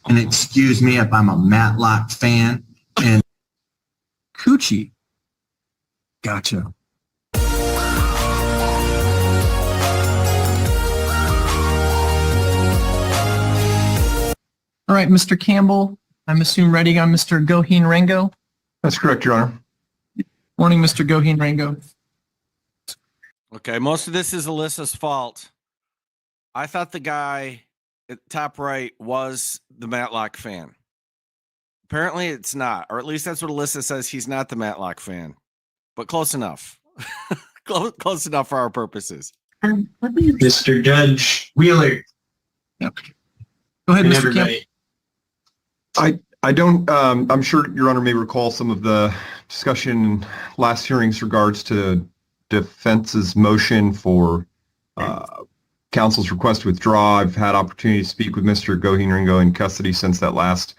And excuse me if I'm a Matlock fan. And Coochie. Gotcha. All right, Mr. Campbell, I'm assuming ready on Mr. Goheen Rango. That's correct, Your Honor. Morning, Mr. Goheen Rango. Okay, most of this is Alyssa's fault. I thought the guy at top right was the Matlock fan. Apparently it's not, or at least that's what Alyssa says. He's not the Matlock fan, but close enough. Close enough for our purposes. Mr. Judge Wheeler. Yep. Go ahead, And Mr. Campbell. everybody. I don't, I'm sure Your Honor may recall some of the discussion in last hearings regards to defense's motion for counsel's request to withdraw. I've had opportunity to speak with Mr. Goheen Rango in custody since that last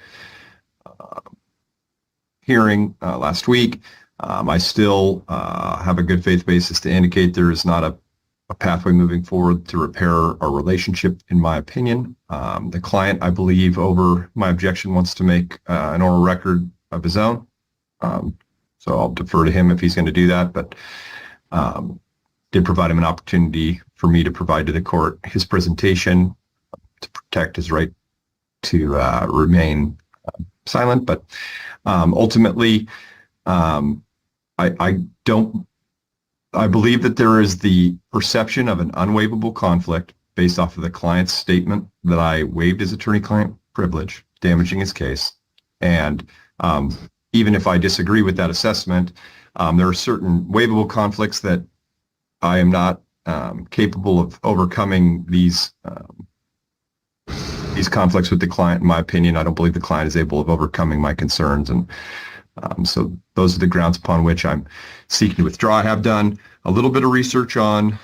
hearing last week. I still have a good faith basis to indicate there is not a pathway moving forward to repair our relationship, in my opinion. The client, I believe, over my objection, wants to make an oral record of his own. So I'll defer to him if he's going to do that, but did provide him an opportunity for me to provide to the court his presentation to protect his right to remain silent. But ultimately, I believe that there is the perception of an unwaivable conflict based off of the client's statement that I waived his attorney-client privilege, damaging his case. And even if I disagree with that assessment, there are certain waivable conflicts that I am not capable of overcoming these conflicts with the client. In my opinion, I don't believe the client is able of overcoming my concerns. And so those are the grounds upon which I'm seeking to withdraw. I have done a little bit of research on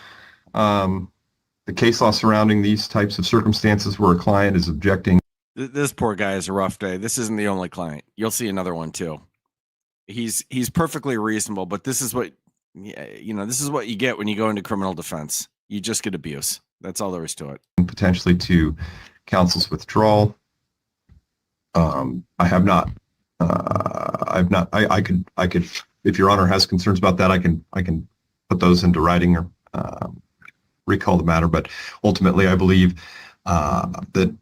the case law surrounding these types of circumstances where a client is objecting. This poor guy has a rough day. This isn't the only client. You'll see another one too. He's perfectly reasonable, but this is what this is what you get when you go into criminal defense. You just get abuse. That's all there is to it. Potentially to counsel's withdrawal. I have not. I could, if Your Honor has concerns about that, I can put those into writing or recall the matter. But ultimately, I believe that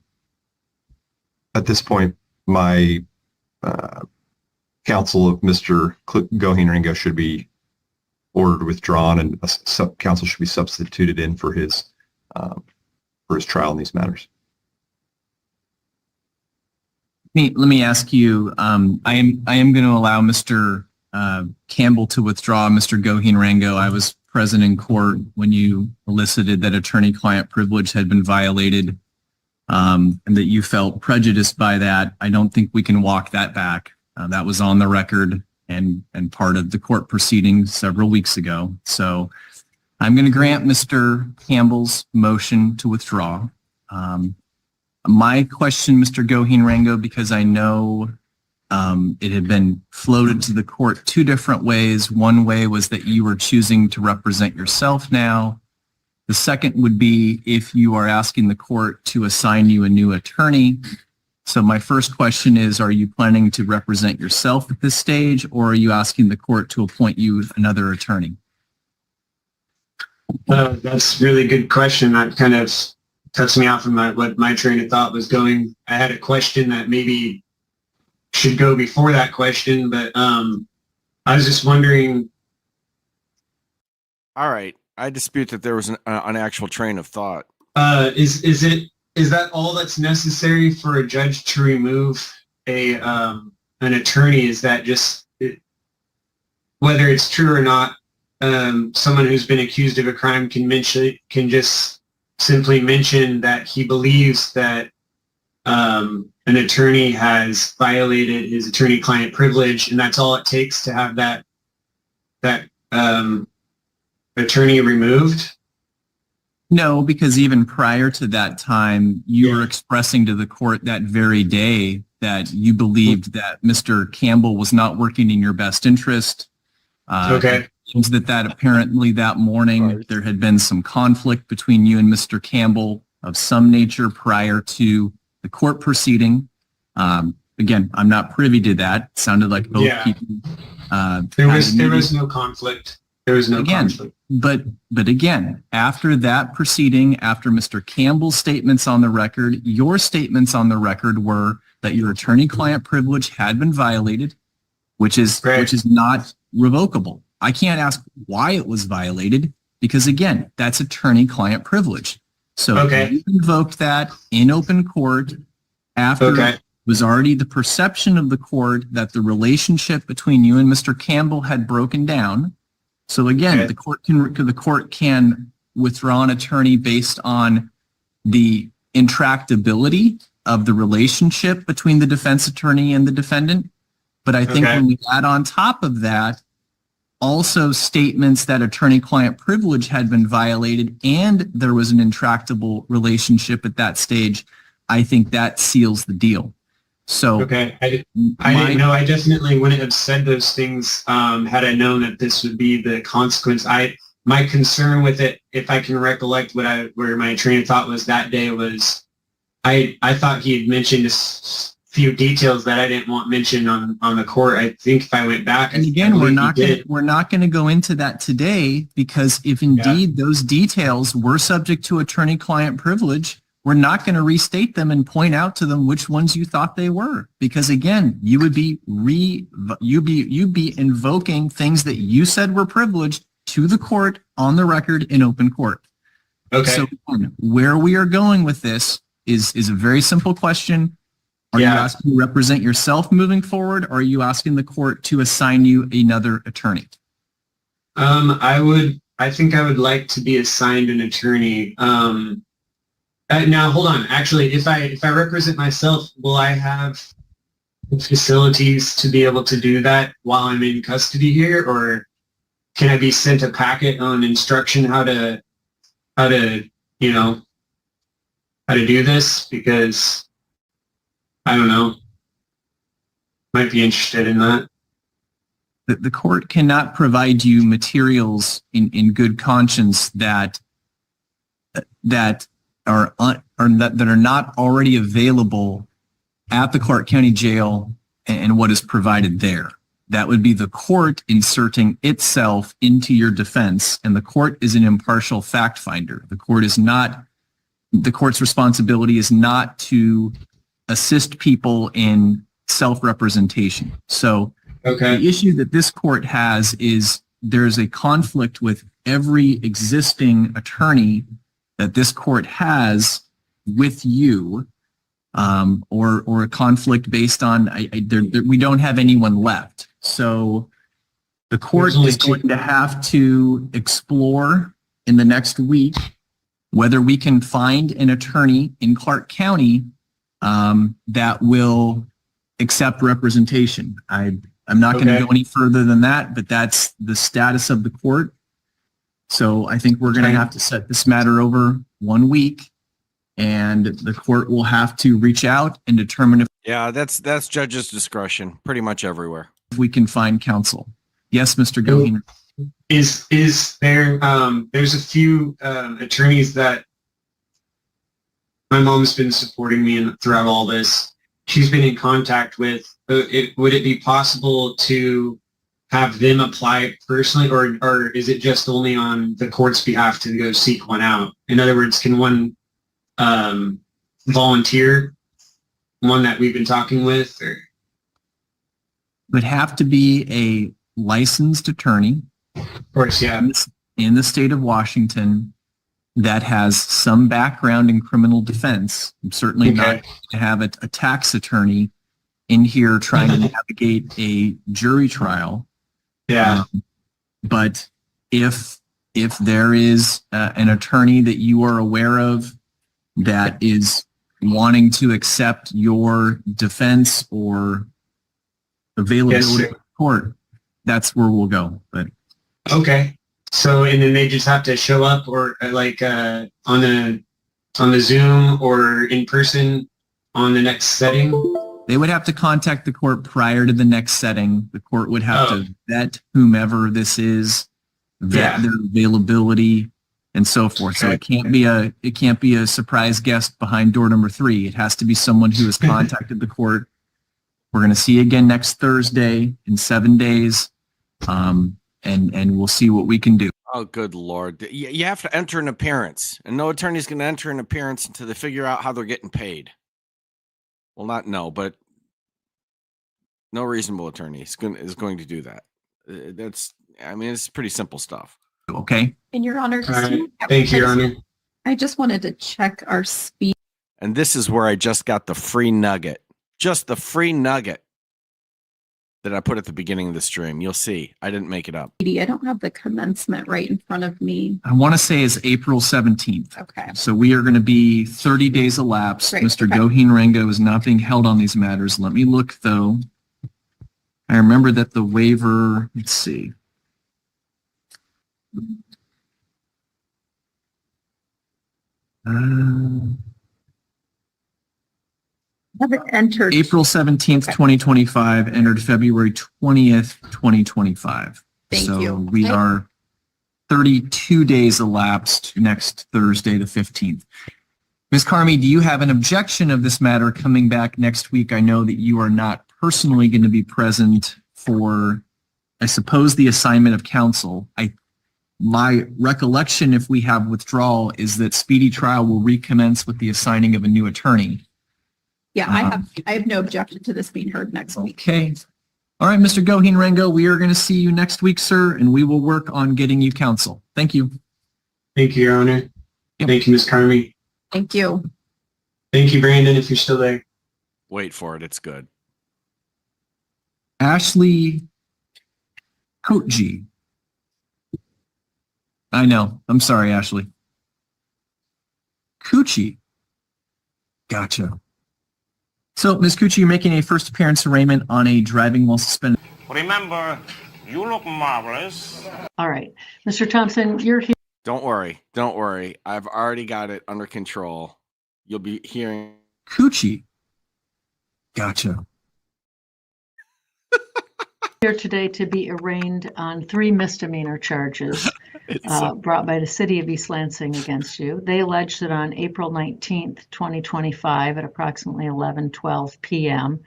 at this point, my counsel of Mr. Goheen Rango should be ordered withdrawn, and counsel should be substituted in for his trial in these matters. Let me ask you, I am going to allow Mr. Campbell to withdraw. Mr. Goheen Rango, I was present in court when you elicited that attorney-client privilege had been violated, and that you felt prejudiced by that. I don't think we can walk that back. That was on the record and part of the court proceedings several weeks ago. So I'm going to grant Mr. Campbell's motion to withdraw. My question, Mr. Goheen Rango, because I know it had been floated to the court two different ways. One way was that you were choosing to represent yourself now. The second would be if you are asking the court to assign you a new attorney. So my first question is, are you planning to represent yourself at this stage, or are you asking the court to appoint you another attorney? That's a really good question. That kind of cuts me off from what my train of thought was going. I had a question that maybe should go before that question, but I was just wondering. All right. I dispute that there was an actual train of thought. Is that all that's necessary for a judge to remove an attorney? Is that just whether it's true or not? Someone who's been accused of a crime can just simply mention that he believes that an attorney has violated his attorney-client privilege, and that's all it takes to have that attorney removed? No, because even prior to that time, you were expressing to the court that very day that you believed that Mr. Campbell was not working in your best interest. Okay. That apparently that morning there had been some conflict between you and Mr. Campbell of some nature prior to the court proceeding. Again, I'm not privy to that. It sounded like both Yeah. people. There had a was meeting. no conflict. There was no Again, conflict. But again, after that proceeding, after Mr. Campbell's statements on the record, your statements on the record were that your attorney-client privilege had been violated, which is not revocable. I can't ask why it was violated because again, that's attorney-client privilege. So Okay. you invoked that in open court after Okay. it was already the perception of the court that the relationship between you and Mr. Campbell had broken down. So again, Okay. the court can withdraw an attorney based on the intractability of the relationship between the defense attorney and the defendant. But I think Okay. when we add on top of that, also statements that attorney-client privilege had been violated and there was an intractable relationship at that stage, I think that seals the deal. So Okay. I didn't know. I definitely wouldn't have said those things had I known that this would be the consequence. My concern with it, if I can recollect where my train of thought was that day, was I thought he had mentioned a few details that I didn't want mentioned on the court. I think if I went back, And I again, we're believe not going to go into that today because if indeed those details were subject to attorney-client privilege, we're not going to restate them and point out to them which ones you thought they were. Because again, you'd be invoking things that you said were privileged to the court on the record in open court. Okay. So where we are going with this is a very simple question. Are you Yeah. asking to represent yourself moving forward, or are you asking the court to assign you another attorney? I think I would like to be assigned an attorney. Now, hold on. Actually, if I represent myself, will I have facilities to be able to do that while I'm in custody here, or can I be sent a packet on instruction how to do this? Because I don't know. Might be interested in that. The court cannot provide you materials in good conscience that are not already available at the Clark County Jail and what is provided there. That would be the court inserting itself into your defense, and the court is an impartial fact finder. The court's responsibility is not to assist people in self-representation. So Okay. the issue that this court has is there's a conflict with every existing attorney that this court has with you, or a conflict based on we don't have anyone left. So the court There's only is two. going to have to explore in the next week whether we can find an attorney in Clark County that will accept representation. I'm not going to Okay. go any further than that, but that's the status of the court. So I think we're going to Okay. have to set this matter over 1 week, and the court will have to reach out and determine if Yeah, that's judge's discretion pretty much everywhere. we can find counsel. Yes, Mr. Goheen. Is there there's a few attorneys that my mom's been supporting me throughout all this. She's been in contact with. Would it be possible to have them apply personally, or is it just only on the court's behalf to go seek one out? In other words, can one volunteer, one that we've been talking with, or? Would have to be a licensed attorney Of course, yeah. in the state of Washington that has some background in criminal defense. I'm certainly Okay. not to have a tax attorney in here trying to navigate a jury trial. Yeah. But if there is an attorney that you are aware of that is wanting to accept your defense or availability Yes, sir. in court, that's where we'll go. But Okay. So, and then they just have to show up, or on the Zoom or in person on the next setting. they would have to contact the court prior to the next setting. The court would have Oh. to vet whomever this is, vet Yeah. their availability, and so forth. So it can't be a surprise guest behind door number 3. It has to be someone who has contacted the court. We're going to see you again next Thursday in 7 days, and we'll see what we can do. Oh, good Lord. You have to enter an appearance, and no attorney's going to enter an appearance until they figure out how they're getting paid. Well, not no, but no reasonable attorney is going to do that. It's pretty simple stuff. Okay. And Your Honor, All right. Thank you, Your Honor. I just wanted to check our speed. And this is where I just got the free nugget. Just the free nugget that I put at the beginning of the stream. You'll see. I didn't make it up. I don't have the commencement right in front of me. I want to say is April 17th. Okay. So we are going to be 30 days elapsed. Great, Mr. okay. Goheen Rango is not being held on these matters. Let me look, though. I remember that the waiver, let's see. I haven't entered. April 17th, 2025, entered February 20th, 2025. Thank so you. we Okay. are 32 days elapsed next Thursday, the 15th. Ms. Carmi, do you have an objection of this matter coming back next week? I know that you are not personally going to be present for, I suppose, the assignment of counsel. My recollection, if we have withdrawal, is that speedy trial will recommence with the assigning of a new attorney. Yeah, I have no objection to this being heard next week. Okay. All right, Mr. Goheen Rango, we are going to see you next week, sir, and we will work on getting you counsel. Thank you. Thank you, Your Honor. Yep. Thank you, Ms. Carmi. Thank you. Thank you, Brandon, if you're still there. Wait for it. It's good. Ashley Kotji. I know. I'm sorry, Ashley. Coochie. Gotcha. So, Ms. Coochie, you're making a first appearance arraignment on a driving while suspended. Remember, you look marvelous. All right. Mr. Thompson, you're here. Don't worry. Don't worry. I've already got it under control. You'll be hearing. Coochie. Gotcha. Here today to be arraigned on 3 misdemeanor charges brought by the City of East Lansing against you. They allege that on April 19th, 2025 at approximately 11:12 p.m.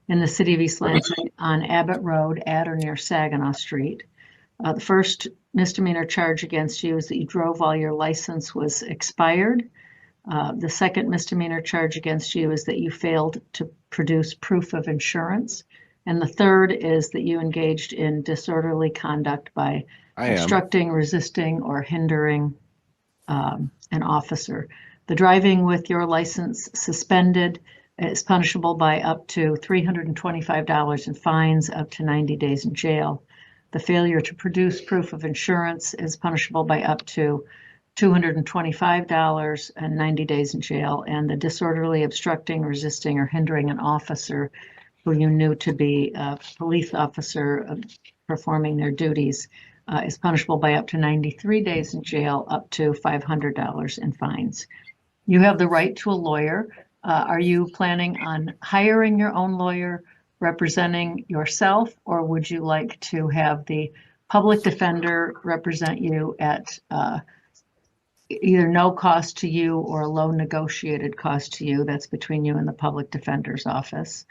in the City of East Lansing on Abbott Road at or near Saginaw Street. The first misdemeanor charge against you is that you drove while your license was expired. The second misdemeanor charge against you is that you failed to produce proof of insurance. And the third is that you engaged in disorderly conduct by obstructing, resisting, or hindering an officer. The driving with your license suspended is punishable by up to $325 in fines, up to 90 days in jail. The failure to produce proof of insurance is punishable by up to $225 and 90 days in jail. And the disorderly obstructing, resisting, or hindering an officer who you knew to be a police officer performing their duties is punishable by up to 93 days in jail, up to $500 in fines. You have the right to a lawyer. Are you planning on hiring your own lawyer, representing yourself, or would you like to have the public defender represent you at either no cost to you or a low negotiated cost to you? That's between you and the public defender's office.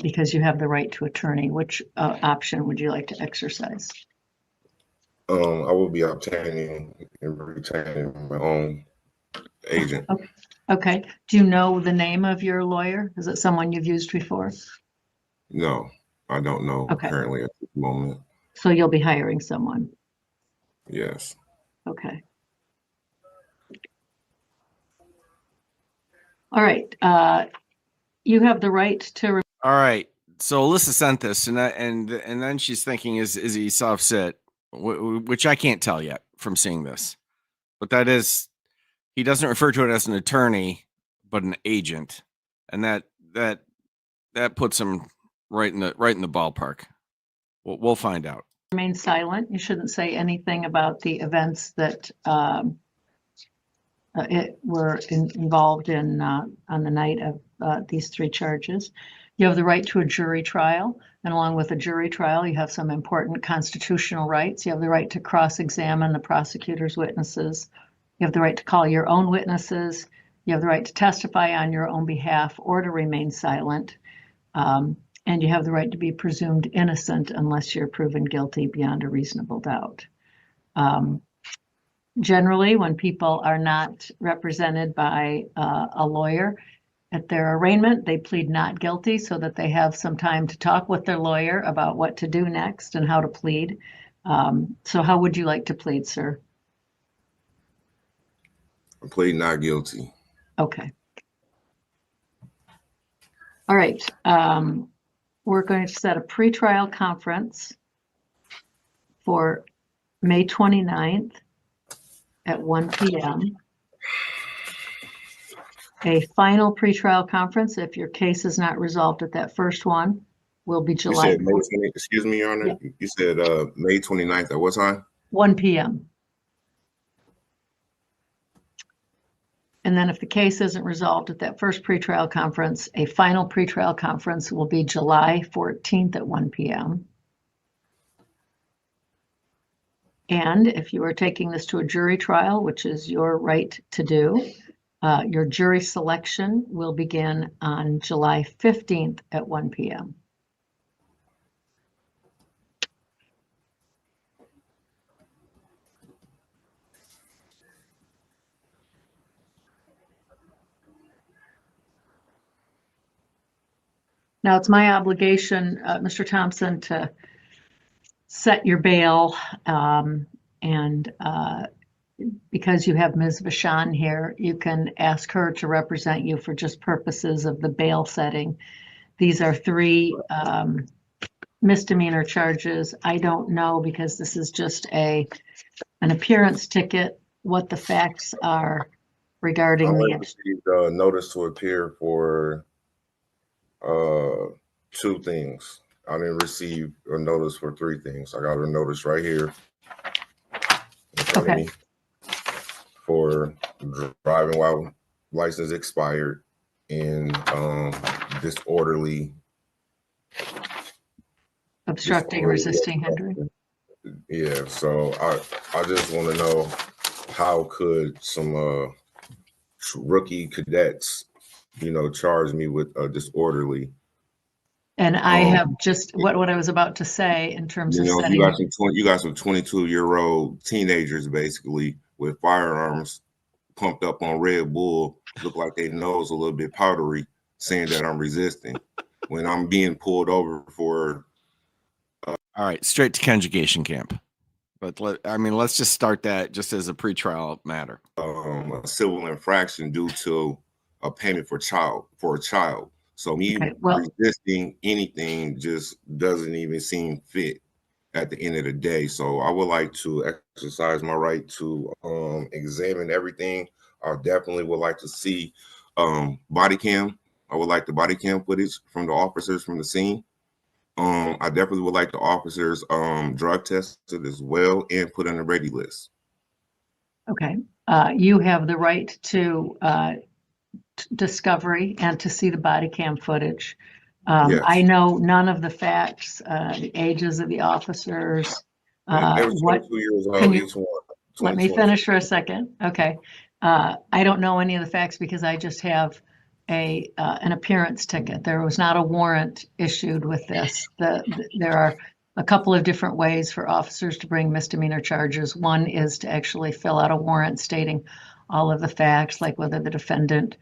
Because you have the right to attorney. Which option would you like to exercise? I will be obtaining and retaining my own agent. Okay. Do you know the name of your lawyer? Is it someone you've used before? No, I don't know Okay. currently at the moment. So you'll be hiring someone. Yes. Okay. All right. You have the right to. All right. So Alyssa sent this, and then she's thinking, is he soft sit? Which I can't tell yet from seeing this, but that is, he doesn't refer to it as an attorney, but an agent, and that puts him right in the ballpark. We'll find out. Remain silent. You shouldn't say anything about the events that were involved in on the night of these 3 charges. You have the right to a jury trial, and along with a jury trial, you have some important constitutional rights. You have the right to cross-examine the prosecutor's witnesses. You have the right to call your own witnesses. You have the right to testify on your own behalf or to remain silent. And you have the right to be presumed innocent unless you're proven guilty beyond a reasonable doubt. Generally, when people are not represented by a lawyer at their arraignment, they plead not guilty so that they have some time to talk with their lawyer about what to do next and how to plead. So how would you like to plead, sir? I plead not guilty. Okay. All right. We're going to set a pretrial conference for May 29th at 1 p.m. A final pretrial conference, if your case is not resolved at that first one, will be You July said May 20, excuse me, Your Honor. Yeah. You said May 29th at what time? 1 p.m. And then if the case isn't resolved at that first pretrial conference, a final pretrial conference will be July 14th at 1 p.m. And if you are taking this to a jury trial, which is your right to do, your jury selection will begin on July 15th at 1 p.m. Now, it's my obligation, Mr. Thompson, to set your bail, and because you have Ms. Vachon here, you can ask her to represent you for just purposes of the bail setting. These are 3 misdemeanor charges. I don't know, because this is just an appearance ticket, what the facts are regarding I the. received a notice to appear for 2 things. I didn't receive a notice for 3 things. I got a notice right here in front of me for driving while license expired and disorderly Obstructing, resisting, hindering. Yeah, so I just want to know, how could some rookie cadets, charge me with disorderly? And I have just what I was about to say in terms of setting. You got some 22-year-old teenagers basically with firearms pumped up on Red Bull, look like they nose a little bit powdery, saying that I'm resisting when I'm being pulled over for. All right, straight to conjugation camp. But let's just start that just as a pretrial matter. A civil infraction due to a payment for a child. So me resisting anything just doesn't even seem fit at the end of the day. So I would like to exercise my right to examine everything. I definitely would like to see body cam. I would like the body cam footage from the officers from the scene. I definitely would like the officers drug tested as well and put on the ready list. Okay. You have the right to discovery and to see the body cam footage. Yes. I know none of the facts, the ages of the officers. They were 22 years old, each one. Let me finish for a second. Okay. I don't know any of the facts because I just have an appearance ticket. There was not a warrant issued with this. There are a couple of different ways for officers to bring misdemeanor charges. One is to actually fill out a warrant stating all of the facts, like whether the defendant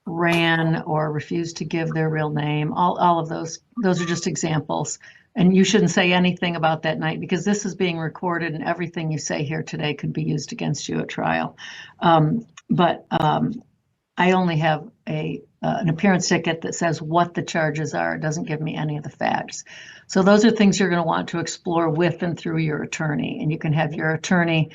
ran or refused to give their real name. All of those are just examples. And you shouldn't say anything about that night because this is being recorded and everything you say here today could be used against you at trial. But I only have an appearance ticket that says what the charges are. It doesn't give me any of the facts. So those are things you're going to want to explore with and through your attorney. And you can have your attorney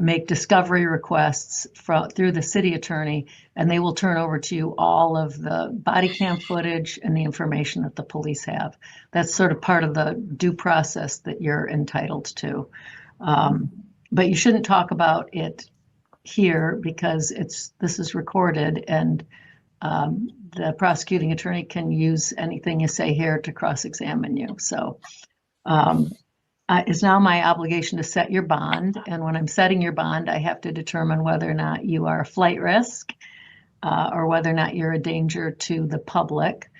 make discovery requests through the city attorney, and they will turn over to you all of the body cam footage and the information that the police have. That's sort of part of the due process that you're entitled to. But you shouldn't talk about it here because this is recorded, and the prosecuting attorney can use anything you say here to cross-examine you. So it's now my obligation to set your bond. And when I'm setting your bond, I have to determine whether or not you are a flight risk or whether or not you're a danger to the public.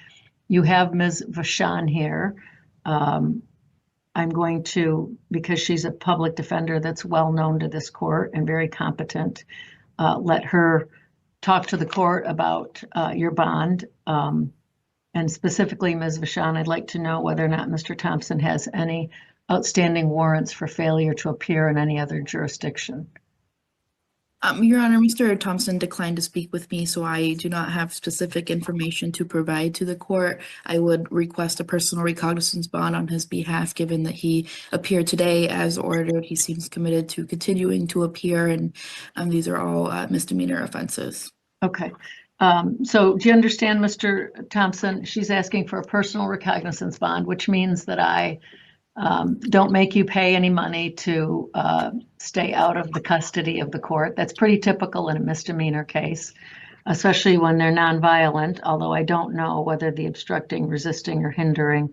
You have Ms. Vachon here. I'm going to, because she's a public defender that's well known to this court and very competent, let her talk to the court about your bond. And specifically, Ms. Vachon, I'd like to know whether or not Mr. Thompson has any outstanding warrants for failure to appear in any other jurisdiction. Your Honor, Mr. Thompson declined to speak with me, so I do not have specific information to provide to the court. I would request a personal recognizance bond on his behalf, given that he appeared today as ordered. He seems committed to continuing to appear, and these are all misdemeanor offenses. Okay. So do you understand, Mr. Thompson? She's asking for a personal recognizance bond, which means that I don't make you pay any money to stay out of the custody of the court. That's pretty typical in a misdemeanor case, especially when they're nonviolent, although I don't know whether the obstructing, resisting, or hindering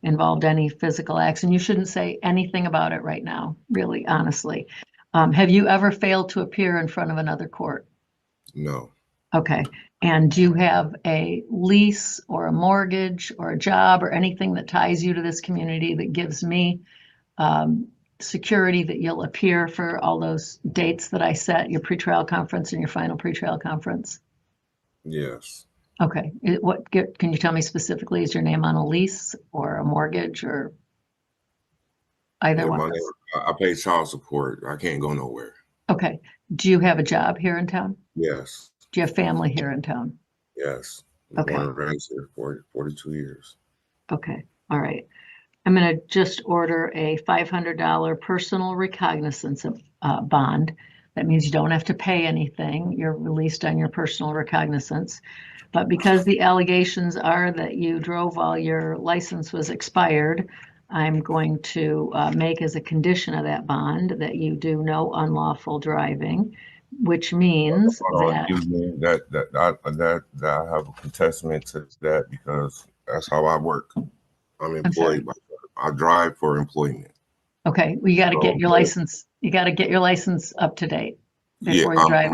involved any physical acts. And you shouldn't say anything about it right now, really, honestly. Have you ever failed to appear in front of another court? No. Okay. And do you have a lease or a mortgage or a job or anything that ties you to this community that gives me security that you'll appear for all those dates that I set, your pretrial conference and your final pretrial conference? Yes. Okay. Can you tell me specifically, is your name on a lease or a mortgage or either one? I pay child support. I can't go nowhere. Okay. Do you have a job here in town? Yes. Do you have family here in town? Yes. Okay. Born and raised here for 42 years. Okay. All right. I'm going to just order a $500 personal recognizance bond. That means you don't have to pay anything. You're released on your personal recognizance. But because the allegations are that you drove while your license was expired, I'm going to make as a condition of that bond that you do no unlawful driving, which means that I have a contestment to that because that's how I work. I'm employed. I drive for employment. Okay, well, you got to get your license. You got to get your license up to date before you drive.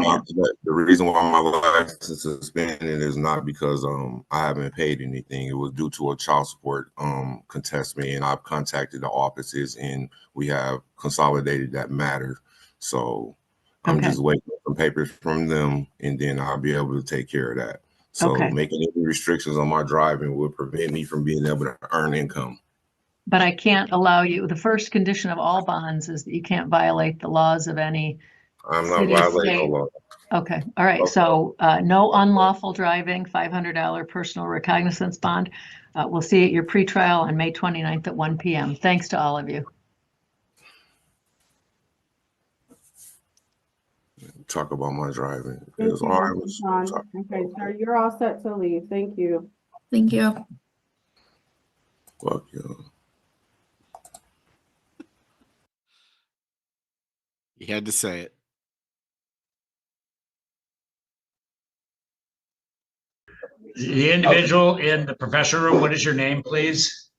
The reason why my license is suspended is not because I haven't paid anything. It was due to a child support contestment, and I've contacted the offices, and we have consolidated that matter. So I'm just waiting for some papers from them, and then I'll be able to take care of that. So making any restrictions on my driving would prevent me from being able to earn income. But I can't allow you. The first condition of all bonds is that you can't violate the laws of any. I'm not violating the law. Okay. All right. Okay. So no unlawful driving, $500 personal recognizance bond. We'll see you at your pretrial on May 29th at 1 p.m. Thanks to all of you. Talk about my driving. Okay, sir, you're all set to leave. Thank you. Thank you. Fuck you. You had to say it. The individual in the professional room, what is your name, please?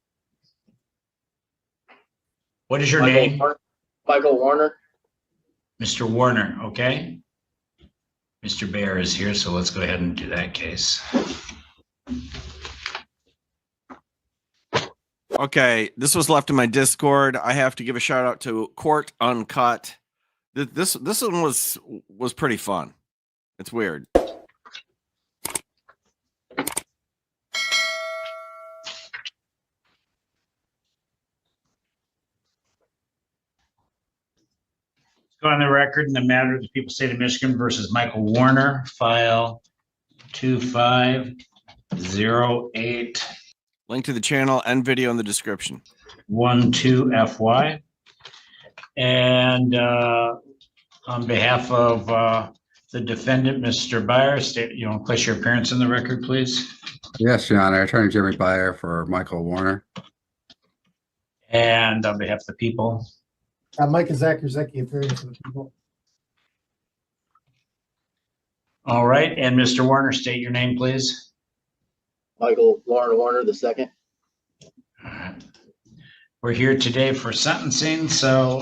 What is your name? Michael Warner. Mr. Warner, okay. Mr. Bear is here, so let's go ahead and do that case. Okay, this was left in my Discord. I have to give a shout out to Court Uncut. This one was pretty fun. It's weird. Go on the record in the matter of the people state of Michigan versus Michael Warner, file 2508. Link to the channel and video in the description. 12FY. And on behalf of the defendant, Mr. Beyer, you want to place your appearance in the record, please? Yes, Your Honor. Attorney Jeremy Beyer for Michael Warner. And on behalf of the people? Mike Zakurzeki, appearing for the people. All right, and Mr. Warner, state your name, please. Michael Lauren Warner II. All right. We're here today for sentencing, so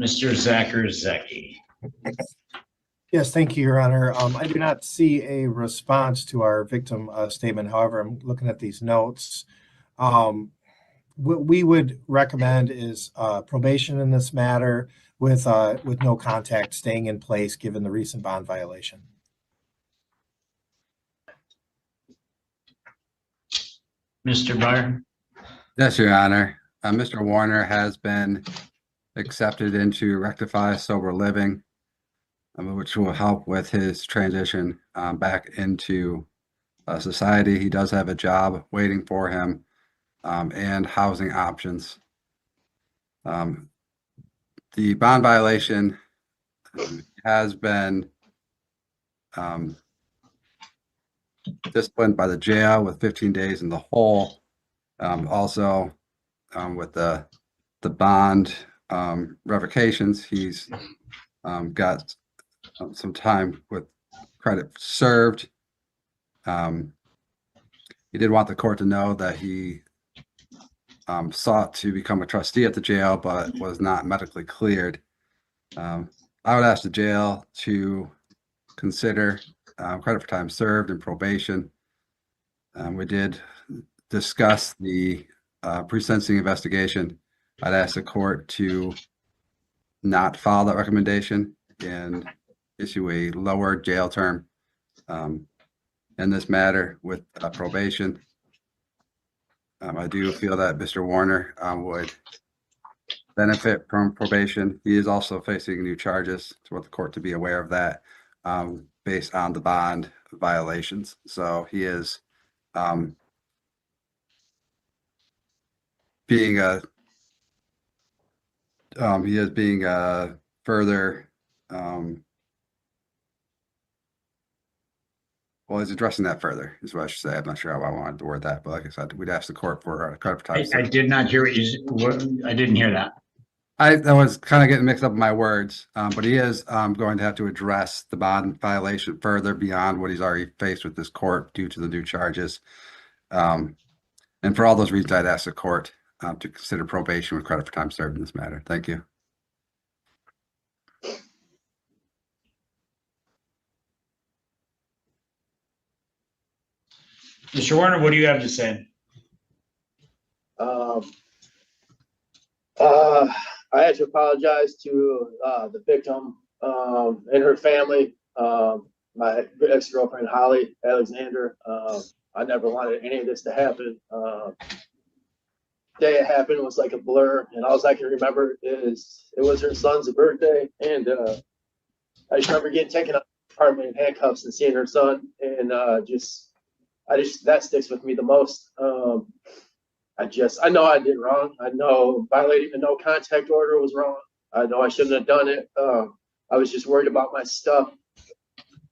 Mr. Zakurzeki. Yes, thank you, Your Honor. I do not see a response to our victim statement. However, I'm looking at these notes. What we would recommend is probation in this matter with no contact staying in place given the recent bond violation. Mr. Byer? Yes, Your Honor. Mr. Warner has been accepted into Rectify Sober Living, which will help with his transition back into society. He does have a job waiting for him and housing options. The bond violation has been disciplined by the jail with 15 days in the hole. Also, with the bond revocations, he's got some time with credit served. He did want the court to know that he sought to become a trustee at the jail, but was not medically cleared. I would ask the jail to consider credit for time served and probation. We did discuss the pre-sentencing investigation. I'd ask the court to not follow that recommendation and issue a lower jail term in this matter with probation. I do feel that Mr. Warner would benefit from probation. He is also facing new charges. So I want the court to be aware of that based on the bond violations. So he is being further well, he's addressing that further, is what I should say. I'm not sure how I wanted to word that, but like I said, we'd ask the court for credit for time. I did not hear I didn't hear that. I was kind of getting mixed up in my words, but he is going to have to address the bond violation further beyond what he's already faced with this court due to the new charges. And for all those reasons, I'd ask the court to consider probation with credit for time served in this matter. Thank you. Mr. Warner, what do you have to say? I had to apologize to the victim and her family, my ex-girlfriend, Holly Alexander. I never wanted any of this to happen. The day it happened was like a blur, and all I can remember is it was her son's birthday, and I just remember getting taken out of the apartment in handcuffs and seeing her son, and that sticks with me the most. I know I did wrong. I know violating the no contact order was wrong. I know I shouldn't have done it. I was just worried about my stuff.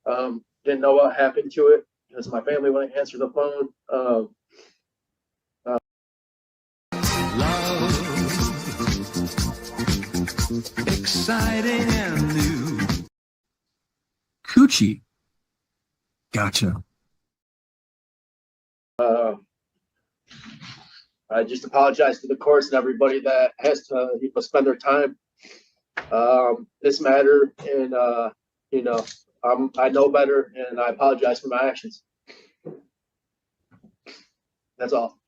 Didn't know what happened to it because my family wouldn't answer the phone. Exciting and new. Coochie. Gotcha. I just apologize to the courts and everybody that has to spend their time this matter, and I know better, and I apologize for my actions. That's all.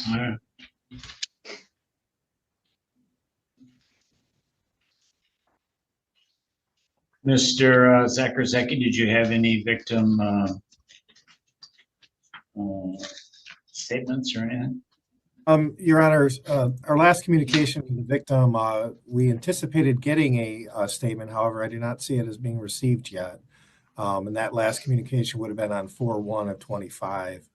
All right. Mr. Zakurzeki, did you have any victim statements or anything? Your Honors, our last communication with the victim, we anticipated getting a statement. However, I do not see it as being received yet. And that last communication would have been on 4/1 of 25.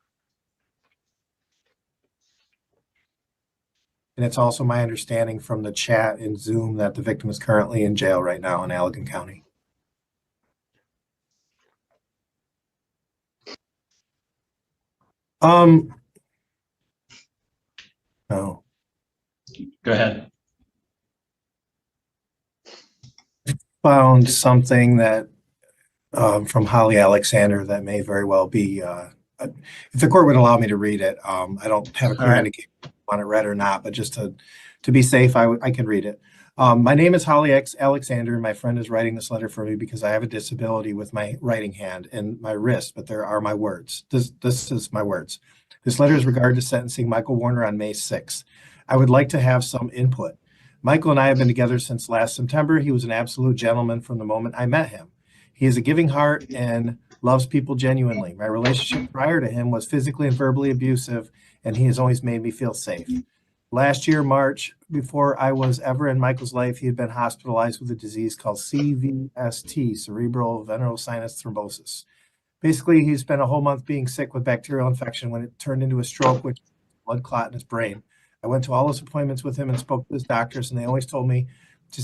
And it's also my understanding from the chat in Zoom that the victim is currently in jail right now in Allegan County. No. Go ahead. Found something that from Holly Alexander that may very well be, if the court would allow me to read it, I don't have a clear indication if I want it read or not, but just to be safe, I can read it. My name is Holly Alexander, and my friend is writing this letter for me because I have a disability with my writing hand and my wrist, but there are my words. This is my words. This letter is regarding to sentencing Michael Warner on May 6th. I would like to have some input. Michael and I have been together since last September. He was an absolute gentleman from the moment I met him. He has a giving heart and loves people genuinely. My relationship prior to him was physically and verbally abusive, and he has always made me feel safe. Last year, March, before I was ever in Michael's life, he had been hospitalized with a disease called CVST, cerebral venous thrombosis. Basically, he spent a whole month being sick with bacterial infection when it turned into a stroke, which blood clot in his brain. I went to all his appointments with him and spoke to his doctors, and they always told me to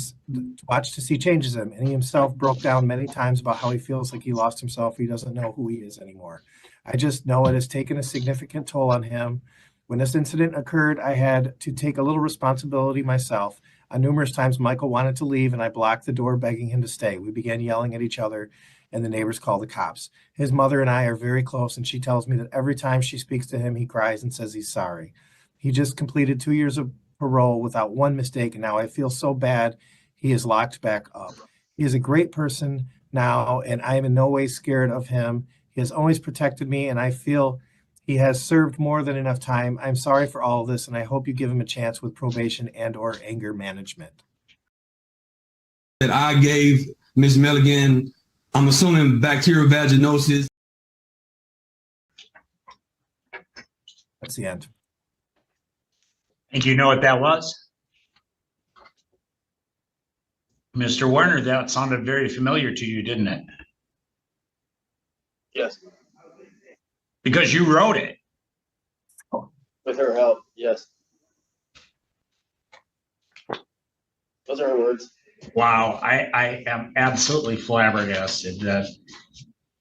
watch to see changes in him. And he himself broke down many times about how he feels like he lost himself. He doesn't know who he is anymore. I just know it has taken a significant toll on him. When this incident occurred, I had to take a little responsibility myself. On numerous times, Michael wanted to leave, and I blocked the door, begging him to stay. We began yelling at each other, and the neighbors called the cops. His mother and I are very close, and she tells me that every time she speaks to him, he cries and says he's sorry. He just completed 2 years of parole without one mistake, and now I feel so bad he is locked back up. He is a great person now, and I am in no way scared of him. He has always protected me, and I feel he has served more than enough time. I'm sorry for all of this, and I hope you give him a chance with probation and/or anger management. That I gave Ms. Milligan, I'm assuming bacterial vaginosis. That's the end. And you know what that was? Mr. Warner, that sounded very familiar to you, didn't it? Yes. Because you wrote it. With her help, yes. Those are her words. Wow, I am absolutely flabbergasted that.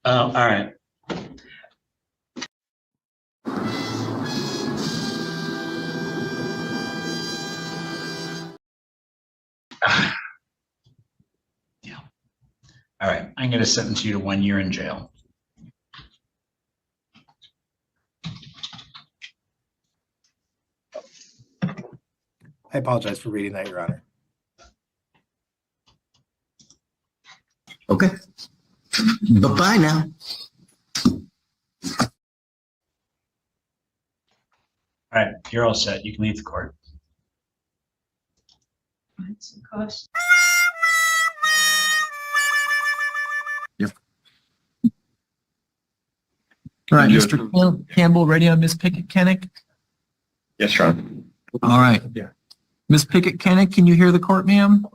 All right. Yeah. All right, I'm going to sentence you to 1 year in jail. I apologize for reading that, Your Honor. Okay. Bye-bye now. All right, you're all set. You can leave the court. Yep. All right, Mr. Campbell, ready on Ms. Pickett-Kennick? Yes, Your Honor. All right. Yeah. Ms. Pickett-Kennick, can you hear the court, ma'am?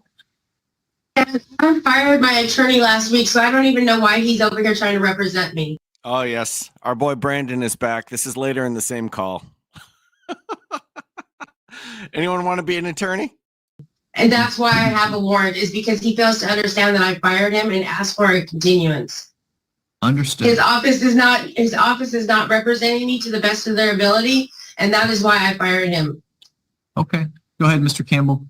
I fired my attorney last week, so I don't even know why he's over here trying to represent me. Oh, yes. Our boy Brandon is back. This is later in the same call. Anyone want to be an attorney? And that's why I have a warrant, is because he fails to understand that I fired him and asked for a continuance. Understood. His office is not representing me to the best of their ability, and that is why I fired him. Okay. Go ahead, Mr. Campbell.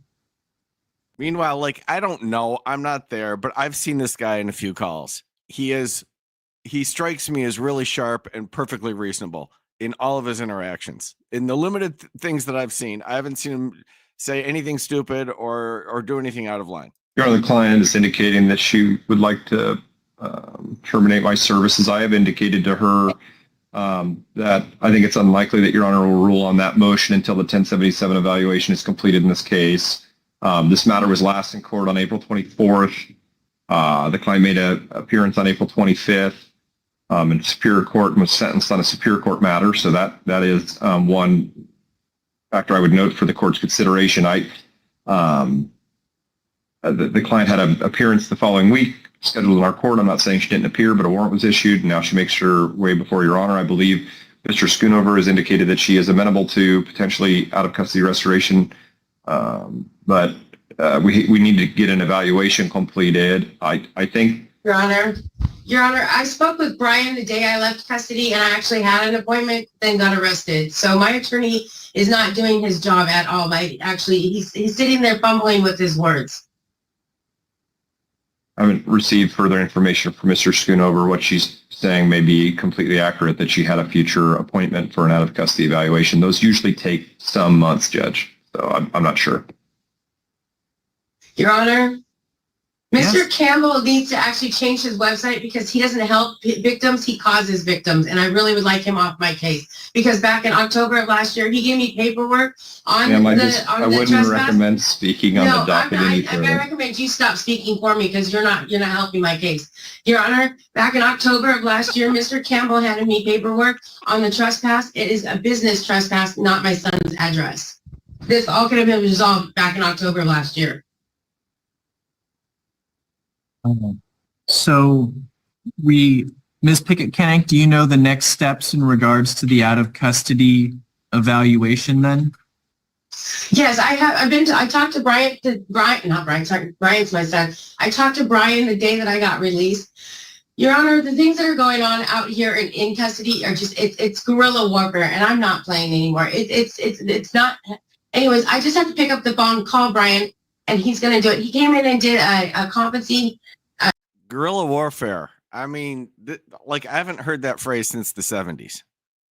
Meanwhile, like, I don't know, I'm not there, but I've seen this guy in a few calls. He strikes me as really sharp and perfectly reasonable in all of his interactions. In the limited things that I've seen, I haven't seen him say anything stupid or do anything out of line. Your Honor, the client is indicating that she would like to terminate my services. I have indicated to her that I think it's unlikely that Your Honor will rule on that motion until the 1077 evaluation is completed in this case. This matter was last in court on April 24th. The client made an appearance on April 25th in Superior Court and was sentenced on a Superior Court matter. So that is one factor I would note for the court's consideration. The client had an appearance the following week scheduled in our court. I'm not saying she didn't appear, but a warrant was issued. Now she makes her way before Your Honor. I believe Mr. Schoonover has indicated that she is amenable to potentially out of custody restoration. But we need to get an evaluation completed. I think. Your Honor, I spoke with Brian the day I left custody, and I actually had an appointment, then got arrested. So my attorney is not doing his job at all. He's sitting there fumbling with his words. haven't received further information from Mr. Schoonover. What she's saying may be completely accurate, that she had a future appointment for an out of custody evaluation. Those usually take some months, Judge. So I'm not sure. Your Honor, Mr. Yes. Campbell needs to actually change his website because he doesn't help victims, he causes victims. And I really would like him off my case because back in October of last year, he gave me paperwork on Ma'am, the I wouldn't trespass. recommend speaking on the docket any I further. recommend you stop speaking for me because you're not helping my case. Your Honor, back in October of last year, Mr. Campbell handed me paperwork on the trespass. It is a business trespass, not my son's address. This all could have been resolved back in October of last year. So Ms. Pickett-Kennick, do you know the next steps in regards to the out of custody evaluation then? Yes, I have. I talked to Brian's my son. I talked to Brian the day that I got released. Your Honor, the things that are going on out here in custody are just, it's guerrilla warfare, and I'm not playing anymore. It's not. Anyways, I just have to pick up the phone, call Brian, and he's going to do it. He came in and did a competency. Guerrilla warfare. I mean, I haven't heard that phrase since the 70s.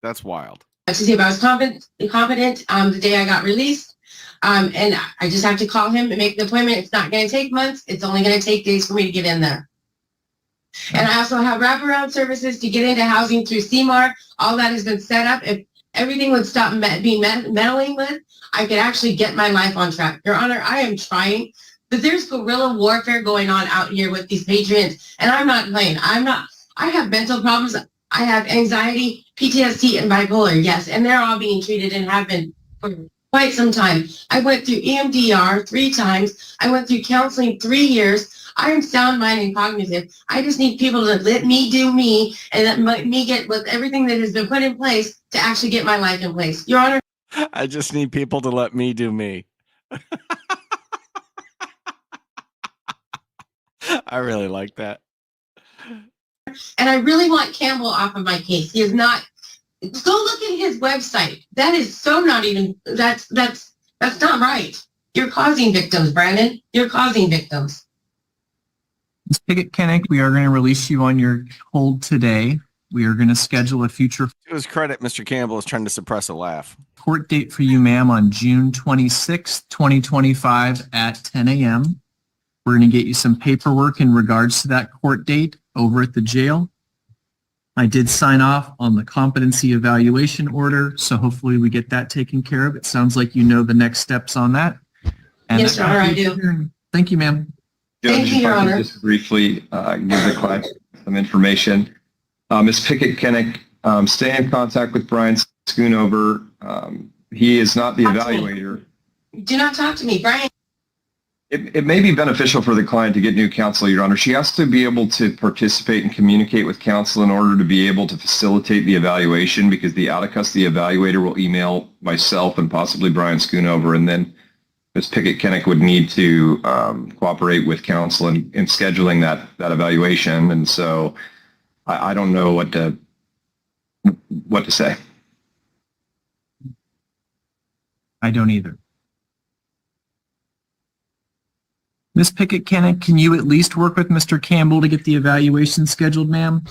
That's wild. To see if I was competent the day I got released. And I just have to call him and make the appointment. It's not going to take months. It's only going to take days for me to get in there. And I also have wraparound services to get into housing through CMAR. All that has been set up. If everything would stop being meddling with, I could actually get my life on track. Your Honor, I am trying, but there's guerrilla warfare going on out here with these patriots, and I'm not playing. I have mental problems. I have anxiety, PTSD, and bipolar, yes, and they're all being treated and have been for quite some time. I went through EMDR 3 times. I went through counseling 3 years. I am sound mind and cognitive. I just need people to let me do me and let me get with everything that has been put in place to actually get my life in place. Your Honor. I just need people to let me do me. I really like that. And I really want Campbell off of my case. He is not. Go look at his website. That is so not even. That's not right. You're causing victims, Brandon. You're causing victims. Ms. Pickett-Kennick, we are going to release you on your hold today. We are going to schedule a future To his credit, Mr. Campbell is trying to suppress a laugh. court date for you, ma'am, on June 26th, 2025 at 10 a.m. We're going to get you some paperwork in regards to that court date over at the jail. I did sign off on the competency evaluation order, so hopefully we get that taken care of. It sounds like you know the next steps on that. And Yes, Your Honor, I do. Thank you, ma'am. Thank you, If Your I could Honor. just briefly give the client some information. Ms. Pickett-Kennick, stay in contact with Brian Schoonover. He is not the Talk to me. evaluator. Do not talk to me, Brian. It may be beneficial for the client to get new counsel, Your Honor. She has to be able to participate and communicate with counsel in order to be able to facilitate the evaluation, because the out-of-custody evaluator will email myself and possibly Brian Schoonover, and then Ms. Pickett-Kennick would need to cooperate with counsel in scheduling that evaluation. And so I don't know what to say. I don't either. Ms. Pickett-Kennick, can you at least work with Mr. Campbell to get the evaluation scheduled, ma'am?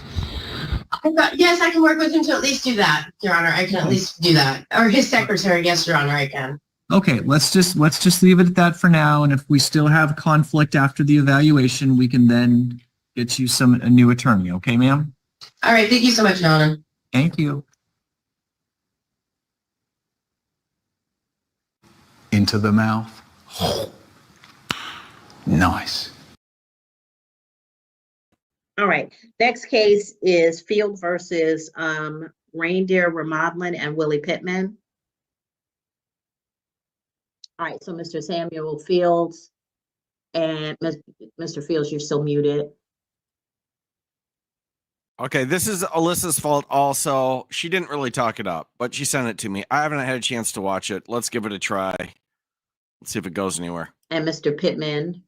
Yes, I can work with him to at least do that, Your Honor. I can at least do that. Or his secretary, yes, Your Honor, I can. Okay, let's just leave it at that for now. And if we still have conflict after the evaluation, we can then get you a new attorney. Okay, ma'am? All right, thank you so much, Your Honor. Thank you. Into the mouth. Nice. All right. Next case is Field versus Reindeer Remodeling and Willie Pittman. All right. So Mr. Samuel Fields and Mr. Fields, you're still muted. Okay, this is Alyssa's fault also. She didn't really talk it up, but she sent it to me. I haven't had a chance to watch it. Let's give it a try. Let's see if it goes anywhere. And Mr. Pittman.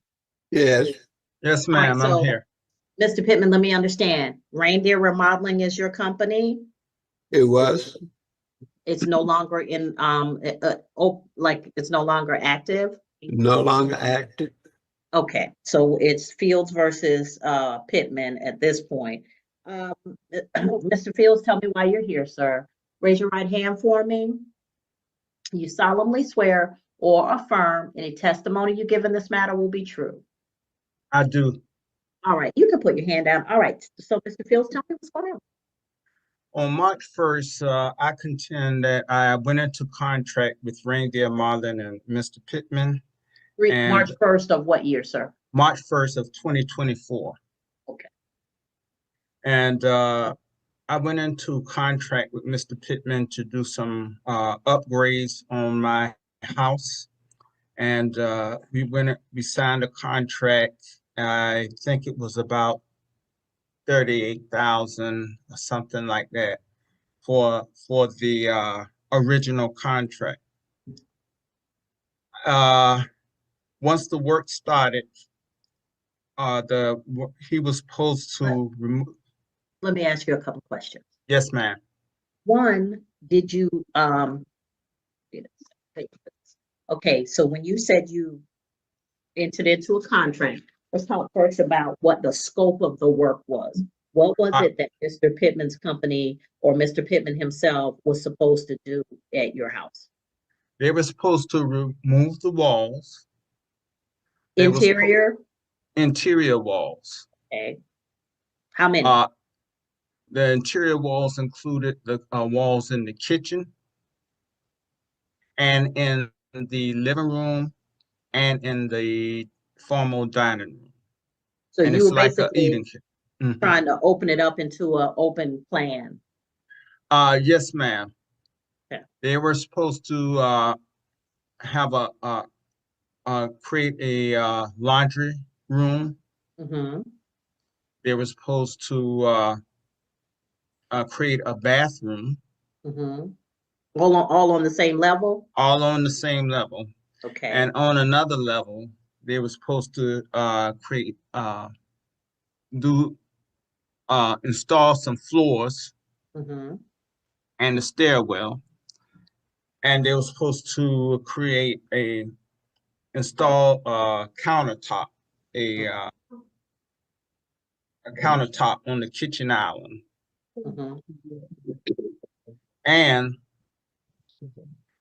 Yes. Yes, ma'am. All right, so, I'm here. Mr. Pittman, let me understand. Reindeer Remodeling is your company? It was. It's no longer in it's no longer active? No longer active. Okay, so it's Fields versus Pittman at this point. Mr. Fields, tell me why you're here, sir. Raise your right hand for me. You solemnly swear or affirm any testimony you give in this matter will be true. I do. All right, you can put your hand down. All right, so Mr. Fields, tell me what's going on. On March 1st, I contend that I went into contract with Reindeer Marlin and Mr. Pittman. And March 1st of what year, sir? March 1st of 2024. Okay. And I went into contract with Mr. Pittman to do some upgrades on my house. And we signed a contract. I think it was about $38,000 or something like that for the original contract. Once the work started, he was supposed to remove. Let me ask you a couple questions. Yes, ma'am. One, did you okay, so when you said you entered into a contract, let's talk first about what the scope of the work was. What was it that Mr. Pittman's company or Mr. Pittman himself was supposed to do at your house? They were supposed to remove the walls. Interior? Interior walls. Okay. How many? The interior walls included the walls in the kitchen and in the living room and in the formal dining room. So and you it's were like basically eating kitchen. trying to open it up into an open plan. Yes, ma'am. Okay. They were supposed to have create a laundry room. Mm-hmm. They were supposed to create a bathroom. Mm-hmm. All on the same level? All on the same level. Okay. And on another level, they were supposed to install some floors Mm-hmm. and the stairwell. And they were supposed to install a countertop, a countertop on the kitchen island. Mm-hmm. And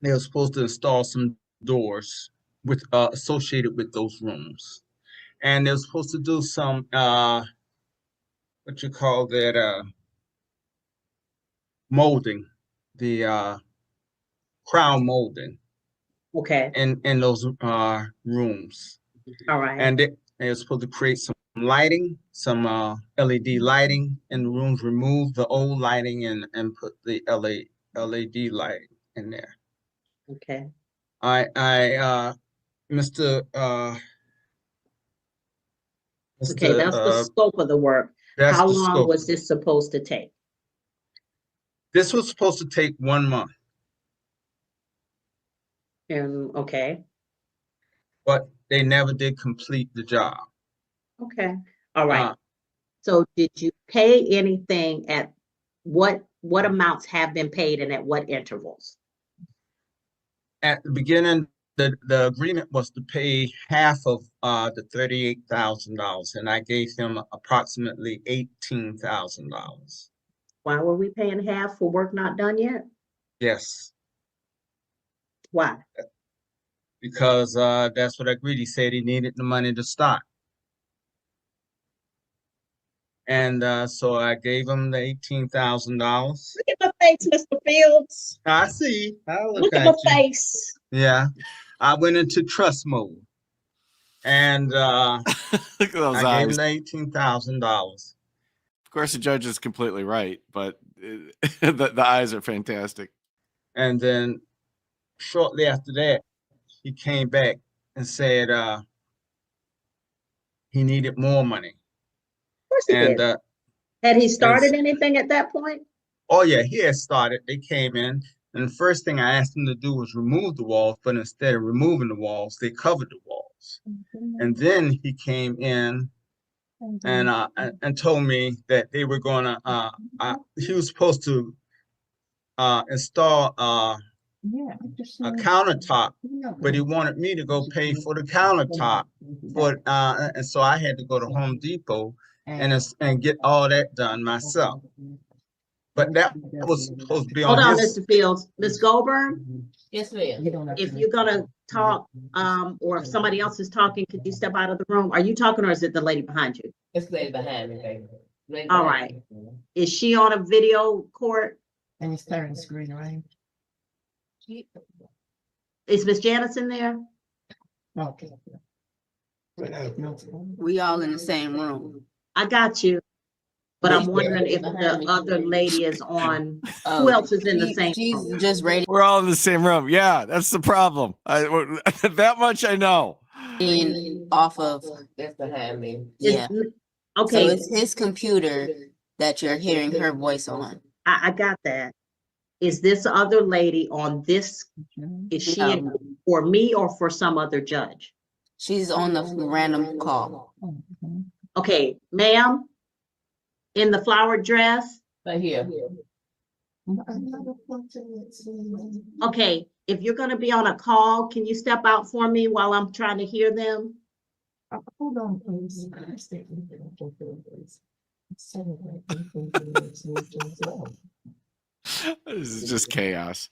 they were supposed to install some doors with associated with those rooms. And they were supposed to do some what you call that molding, the crown molding. Okay. In those rooms. All right. And they were supposed to create some lighting, some LED lighting in the rooms, remove the old lighting and put the LED lighting in there. Okay. Mr. Okay, that's the scope of the work. How long was this supposed to take? This was supposed to take 1 month. Okay. But they never did complete the job. Okay. All right. So did you pay anything at what amounts have been paid and at what intervals? At the beginning, the agreement was to pay half of the $38,000, and I gave him approximately $18,000. Why were we paying half for work not done yet? Yes. Why? Because that's what I agreed. He said he needed the money to start. And so I gave him the $18,000. Look at my face, Mr. Fields. I see. Look at my face. Yeah. I went into trust mode. And look at those I eyes. gave him $18,000. Of course, the judge is completely right, but the eyes are fantastic. And then shortly after that, he came back and said he needed more money. Of course he did. Had he started anything at that point? Oh yeah, he had started. They came in, and the first thing I asked them to do was remove the walls, but instead of removing the walls, they covered the walls. Mm-hmm. And then he came in and told me that they were gonna he was supposed to install a countertop, but he wanted me to go pay for the countertop. And so I had to go to Home Depot and get all that done myself. But that was supposed to be Hold on on, his. Mr. Fields. Ms. Goldberg, Yes, ma'am. if you're gonna talk, or if somebody else is talking, could you step out of the room? Are you talking or is it the lady behind you? It's lady behind me, baby. Lady All behind right. me. Is she on a video court? And it's turning the screen around. Is Miss Janice in there? Okay. We all in the same room. I got you. But I'm Yes, wondering if behind the me. other lady is on, who else is in the same She's room? just ready We're all in the same room. Yeah, that's the problem. That much I know. off of, That's behind me. yeah. Okay. So it's his computer that you're hearing her voice on. I got that. Is this other lady on this, is she in for me or for some other judge? She's on the random call. Okay, ma'am, in the flowered dress? Right here. Okay, if you're gonna be on a call, can you step out for me while I'm trying to hear them? Hold on, please. This is just chaos.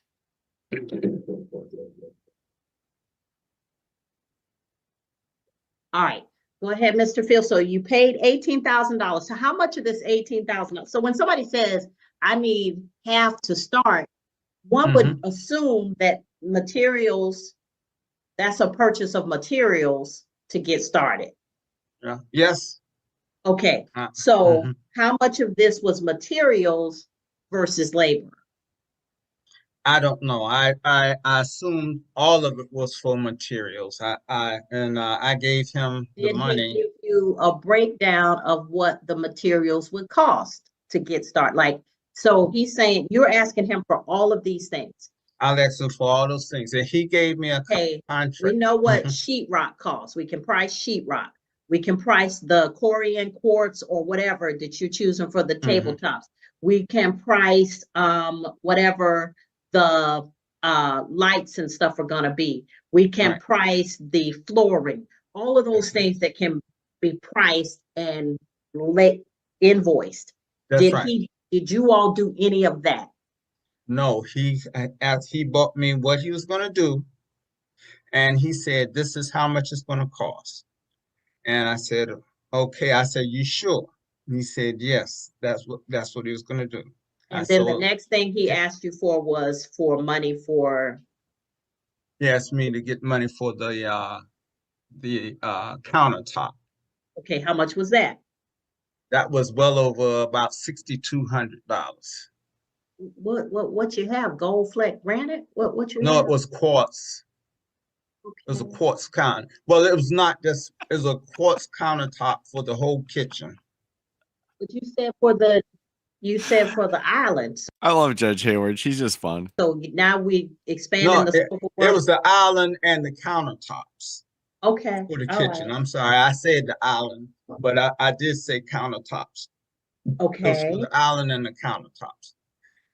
All right, go ahead, Mr. Field. So you paid $18,000. So how much of this $18,000? So when somebody says, I need half to start, one would assume that materials, that's a purchase of materials to get started. Yeah. Yes. Okay, so how much of this was materials versus labor? I don't know. I assumed all of it was for materials. I gave him the Did money. he give you a breakdown of what the materials would cost to get started? Like, so he's saying, you're asking him for all of these things. I'll ask him for all those things. And he gave me a contract. We know what sheetrock costs. We can price sheetrock. We can price the Corian quartz or whatever that you're choosing for the tabletops. We can price whatever the lights and stuff are gonna be. We can price the flooring. All of those things that can be priced and invoiced. That's right. Did you all do any of that? No, he bought me what he was gonna do, and he said, "This is how much it's gonna cost." And I said, "Okay." I said, "You sure?" And he said, "Yes, that's what he was gonna do." And then the next thing he asked you for was for money for. He asked me to get money for the countertop. Okay, how much was that? That was well over about $6,200. What you have? Gold fleck granite? What you No, have? it was quartz. It was a quartz counter. Well, it was not just, it was a quartz countertop for the whole kitchen. But you said for the islands. I love Judge Hayward. She's just fun. So now we expanding No, the scope of it work? was the island and the countertops Okay. for the all kitchen. right. I'm sorry, I said the island, but I did say countertops. It was Okay. for the island and the countertops.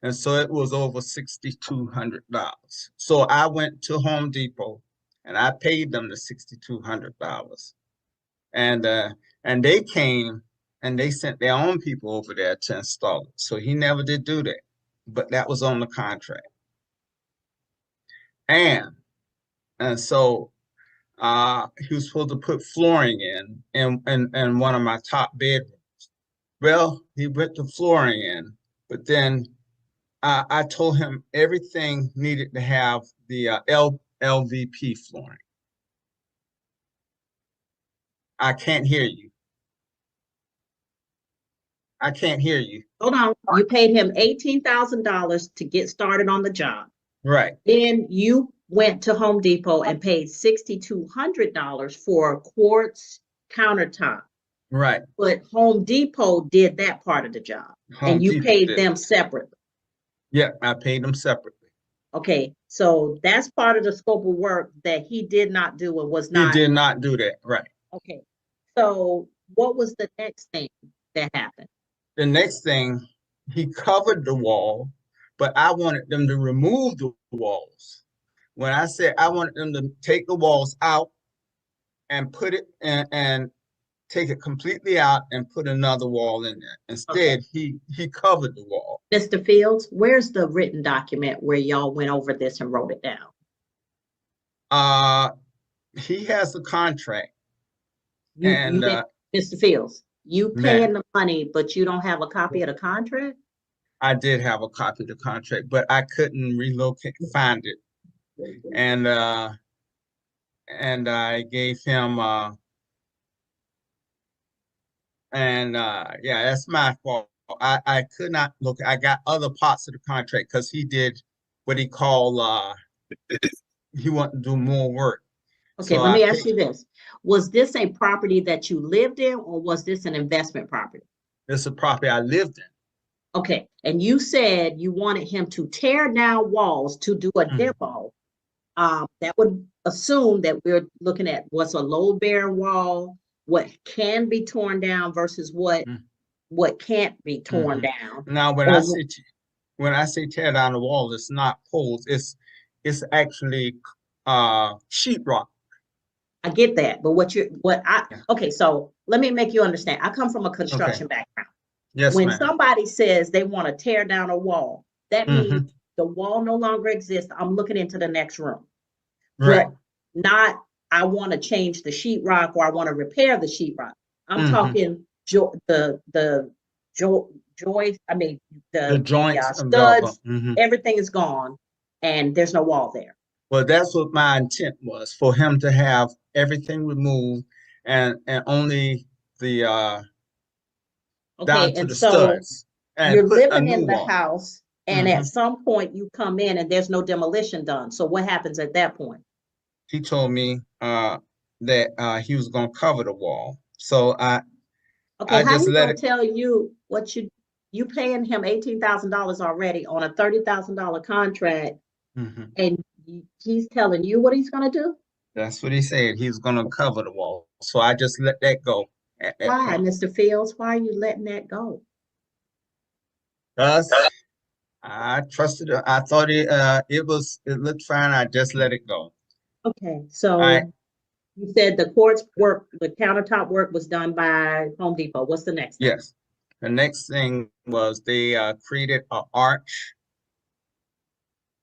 And so it was over $6,200. So I went to Home Depot and I paid them the $6,200. And they came and they sent their own people over there to install it. So he never did do that, but that was on the contract. And so he was supposed to put flooring in one of my top bedrooms. Well, he put the flooring in, but then I told him everything needed to have the LVP flooring. I can't hear you. I can't hear you. Hold on. You paid him $18,000 to get started on the job. Right. Then you went to Home Depot and paid $6,200 for a quartz countertop. Right. But Home Depot did that part of the job. And you paid them separately. Yeah, I paid them separately. Okay, so that's part of the scope of work that he did not do and was not. He did not do that, right. Okay, so what was the next thing that happened? The next thing, he covered the wall, but I wanted them to remove the walls. When I said I wanted them to take the walls out and put it and take it completely out and put another wall in there. Instead, he covered the wall. Mr. Fields, where's the written document where y'all went over this and wrote it down? He has a contract. Mr. Fields, you paying the money, but you don't have a copy of the contract? I did have a copy of the contract, but I couldn't find it. And I gave him yeah, that's my fault. I could not look. I got other parts of the contract because he did what he called he wanted to do more work. Okay, So let me ask you this. Was this a property that you lived in, or was this an investment property? It's a property I lived in. Okay, and you said you wanted him to tear down walls to do a demo. That would assume that we're looking at what's a load-bearing wall, what can be torn down versus what can't be torn down. Now, when I say tear down the wall, it's not poles. It's actually sheetrock. I get that, but okay, so let me make you understand. I come from a construction background. Yes, when ma'am. somebody says they want to tear down a wall, that means the wall no longer exists. I'm looking into the next room. Right. But not, I want to change the sheetrock or I want to repair the sheetrock. I'm talking the joints, studs, everything is gone and there's no wall there. Well, that's what my intent was, for him to have everything removed and only the down to the studs. And you're put a living new in the wall. house and at some point you come in and there's no demolition done. So what happens at that point? He told me that he was going to cover the wall. So I how just you let gonna it. tell you what you paying him $18,000 already on a $30,000 contract, and he's telling you what he's gonna do? That's what he said. He's going to cover the wall. So I just let that go. Why, Mr. Fields? Why are you letting that go? Because I trusted it. I thought it looked fine. I just let it go. Okay, so you said the quartz work, the countertop work was done by Home Depot. What's the next thing? Yes. The next thing was they created an arch.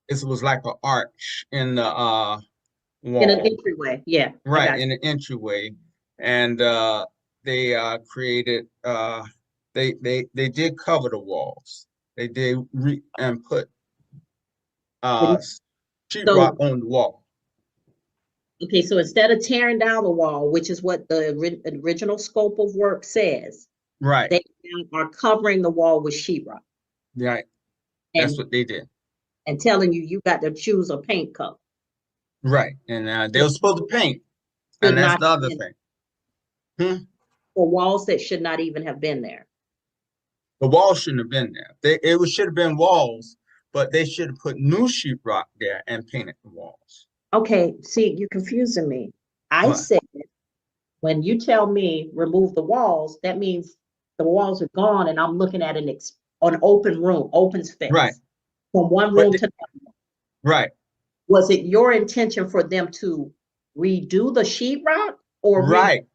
It was like an arch in the wall. In an entryway, yeah. Right, in the entryway. And they created, they did cover the walls. They did and put sheetrock on the wall. Okay, so instead of tearing down the wall, which is what the original scope of work says, right, they are covering the wall with sheetrock. Right, that's what they did. And telling you got to choose a paint color. Right, and they were supposed to paint, and that's the other thing. For walls that should not even have been there. The walls shouldn't have been there. It should have been walls, but they should have put new sheetrock there and painted the walls. Okay, see, you're confusing me. I said, when you tell me remove the walls, that means the walls are gone and I'm looking at an open room, open space. Right. From one room to another. Right. Was it your intention for them to redo the sheetrock or? Right.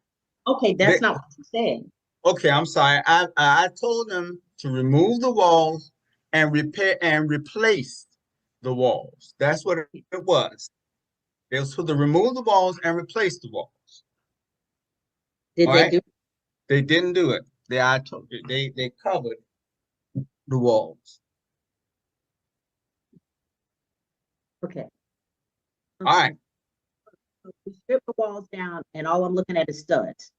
Okay, that's not what you said. Okay, I'm sorry. I told them to remove the walls and repair and replace the walls. That's what it was. They were supposed to remove the walls and replace the walls. Did they do? They didn't do it. They covered the walls. Okay. All right. We strip the walls down and all I'm looking at is studs.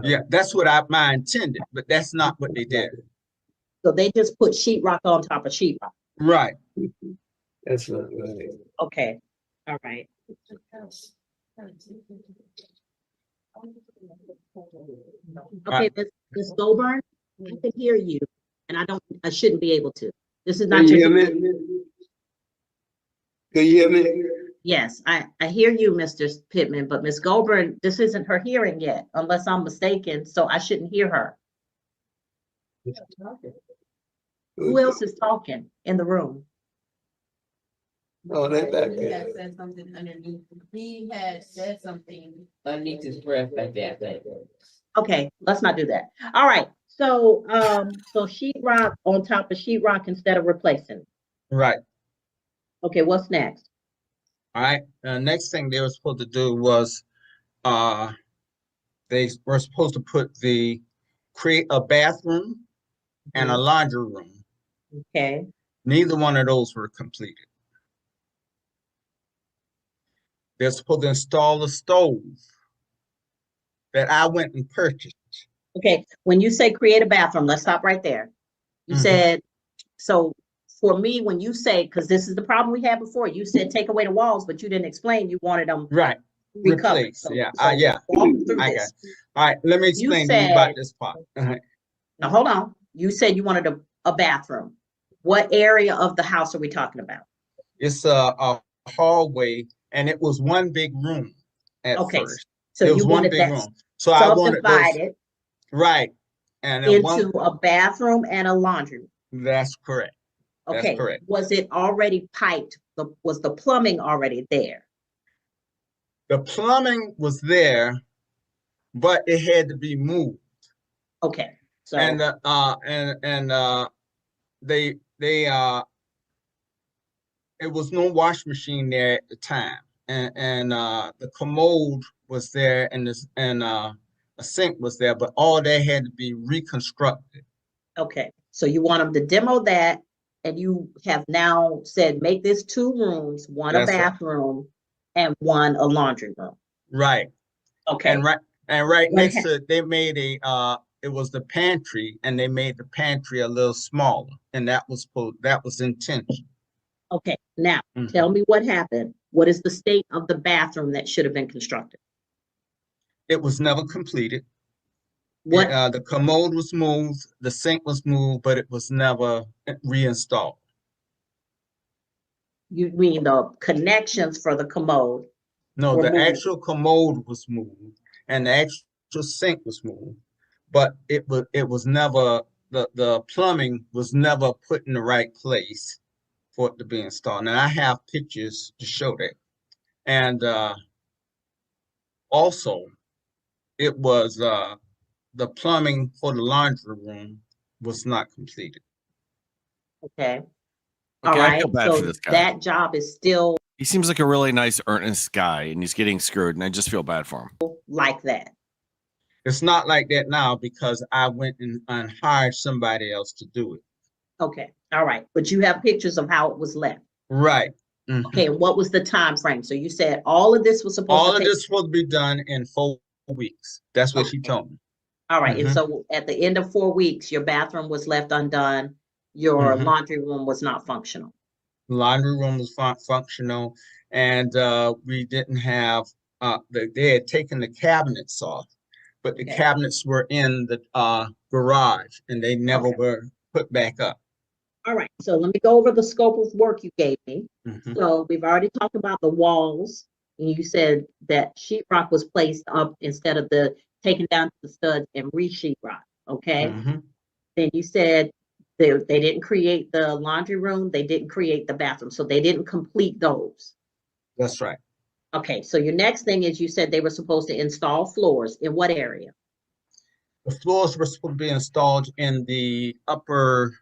Yeah, that's what my intended, but that's not what they did. So they just put sheetrock on top of sheetrock. Right. That's not right. Okay. All right. Okay, Ms. Goldburn, I can hear you, and I shouldn't be able to. This is not Can you your. hear me? Can you hear me? Yes, I hear you, Mr. Pittman, but Ms. Goldburn, this isn't her hearing yet, unless I'm mistaken, so I shouldn't hear her. Who else is talking in the room? Oh, that back there. He had said something underneath. He had said something underneath his breath like that. Okay, let's not do that. All right. So, so sheetrock on top of sheetrock instead of replacing. Right. Okay, what's next? All right. Next thing they were supposed to do was, they were supposed to create a bathroom and a laundry room. Okay. Neither one of those were completed. They're supposed to install a stove that I went and purchased. Okay, when you say create a bathroom, let's stop right there. You said, so for me, when you say, because this is the problem we had before, you said take away the walls, but you didn't explain you wanted them recovered. Replace. So, Yeah. so Yeah. walk through I this. got it. All right. Let me explain to you about this part. Now hold on. You said you wanted a bathroom. What area of the house are we talking about? It's a hallway, and it was one big room at first. So it was you one wanted big that room. So I wanted those, subdivided right, and then into a bathroom and a laundry room. That's correct. That's Okay. correct. Was it already piped? Was the plumbing already there? The plumbing was there, but it had to be moved. Okay. So And it was no wash machine there at the time, and the commode was there, and a sink was there, but all that had to be reconstructed. okay. So you want them to demo that, and you have now said make this 2 rooms, one a That's right. bathroom and one a laundry room. Right. Okay. And right What next to it, they made it was the pantry, and they made the pantry a little smaller, and that was intentional. Okay. Now tell me what happened. What is the state of the bathroom that should have been constructed? It was never completed. What? The commode was moved, the sink was moved, but it was never reinstalled. You mean the connections for the commode? No, were the moved. actual commode was moved, and the actual sink was moved, but it was never, the plumbing was never put in the right place for it to be installed. Now I have pictures to show that. And also it was the plumbing for the laundry room was not completed. Okay. Okay, All I right. feel bad So for this guy. that job is still He seems like a really nice, earnest guy, and he's getting screwed, and I just feel bad for him. like that. It's not like that now because I went and hired somebody else to do it. Okay. All right. But you have pictures of how it was left. Right. Okay. And what was the time frame? So you said all of this was supposed All to of take. this was supposed to be done in 4 weeks. That's what she told me. All right. And so at the end of 4 weeks, your bathroom was left undone. Your laundry room was not functional. Laundry room was functional, and we didn't have they had taken the cabinets off, but the cabinets were in the garage, and they never were put back up. All right. So let me go over the scope of work you gave me. So we've already talked about the walls, and you said that sheetrock was placed up instead of the taken down to the studs and re-sheetrock. Okay. Then you said they didn't create the laundry room, they didn't create the bathroom, so they didn't complete those. That's right. Okay, so your next thing is you said they were supposed to install floors. In what area? The floors were supposed to be installed in the upper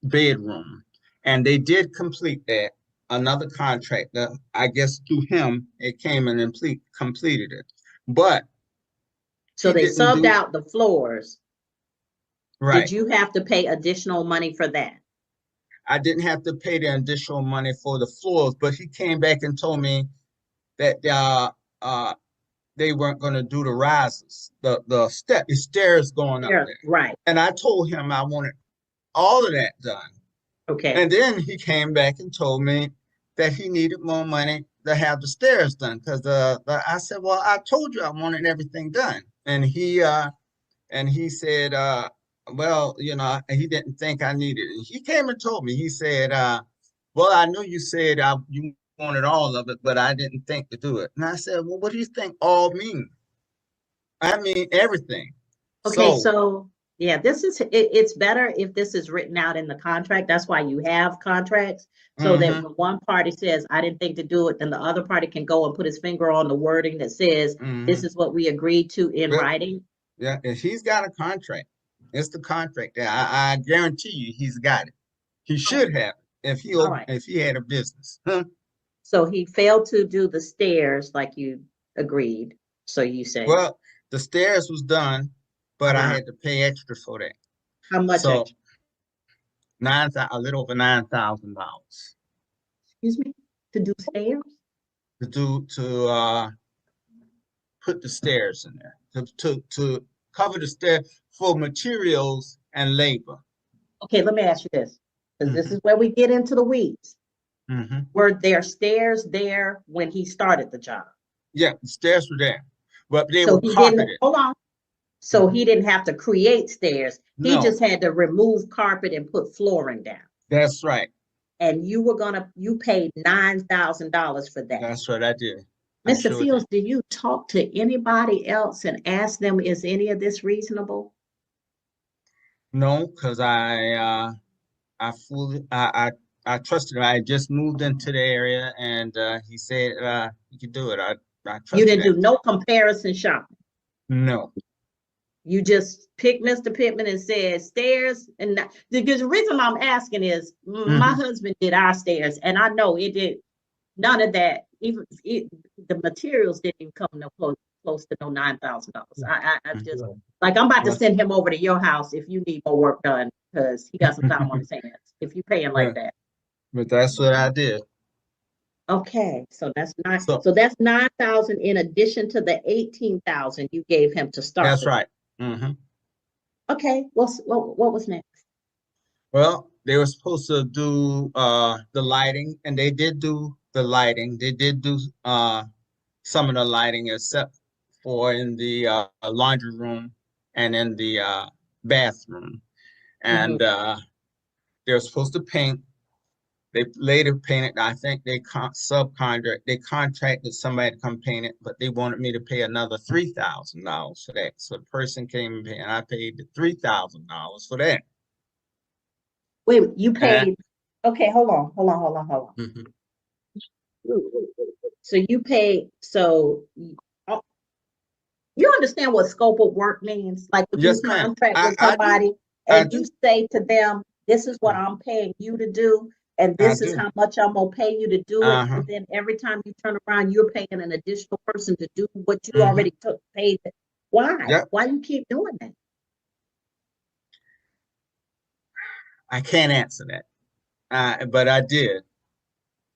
bedroom, and they did complete that. Another contractor, I guess through him, it came and completed it. But so they subbed out the floors. Right. Did you have to pay additional money for that? I didn't have to pay the additional money for the floors, but he came back and told me that they weren't going to do the risers, the stairs going up there. Right. And I told him I wanted all of that done. Okay. And then he came back and told me that he needed more money to have the stairs done, because I said, well, I told you I wanted everything done. And he said, well, you know, he didn't think I needed it. He came and told me, he said, well, I know you said you wanted all of it, but I didn't think to do it. And I said, well, what do you think all mean? I mean everything. Okay, so Yeah, it's better if this is written out in the contract. That's why you have contracts. So that when one party says, I didn't think to do it, then the other party can go and put his finger on the wording that says, this is what we agreed to in writing. Yeah, if he's got a contract, it's the contract. Yeah, I guarantee you he's got it. He should have if he had a business. So he failed to do the stairs like you agreed. So you say, well, the stairs was done, but I had to pay extra for that. How much extra? A little over $9,000. Excuse me? To do stairs? To put the stairs in there. To cover the stair for materials and labor. Okay, let me ask you this, because this is where we get into the weeds. Were there stairs there when he started the job? Yeah, the stairs were there, but they were carpeted. Hold on. So he didn't have to create stairs. He just had to remove carpet and put flooring down. That's right. And you paid $9,000 for that. That's what I did. Mr. Fields, did you talk to anybody else and ask them, is any of this reasonable? No, because I trusted him. I just moved into the area, and he said he could do it. I trusted. You didn't do no comparison shopping. No. You just picked Mr. Pittman and said stairs, and because the reason I'm asking is my husband did our stairs, and I know it did none of that. Even the materials didn't even come no close to no $9,000. I just like I'm about to send him over to your house if you need more work done because he got some time on his hands. If you pay him like that. But that's what I did. Okay, so that's not so that's $9,000 in addition to the $18,000 you gave him to start. That's right. Okay, what was next? Well, they were supposed to do the lighting, and they did do the lighting. They did do some of the lighting, except for in the laundry room and in the bathroom. And they were supposed to paint. They later painted. I think they contracted somebody to come paint it, but they wanted me to pay another $3,000 for that. So the person came and paid, and I paid the $3,000 for that. Wait, you paid? Okay, hold on. So you paid. So you understand what scope of work means? Like when you contract with somebody and you say to them, "This is what I'm paying you to do." And this is how much I'm gonna pay you to do it. And then every time you turn around, you're paying an additional person to do what you already paid. Why? Yep. Why you keep doing that? I can't answer that, but I did.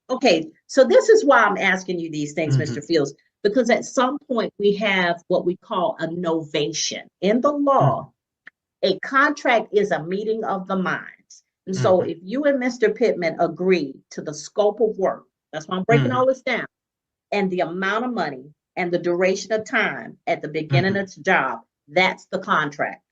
Okay, so this is why I'm asking you these things, Mr. Fields, because at some point we have what we call a novation. In the law, a contract is a meeting of the minds. And so if you and Mr. Pittman agree to the scope of work, that's why I'm breaking all this down, and the amount of money and the duration of time at the beginning of the job, that's the contract.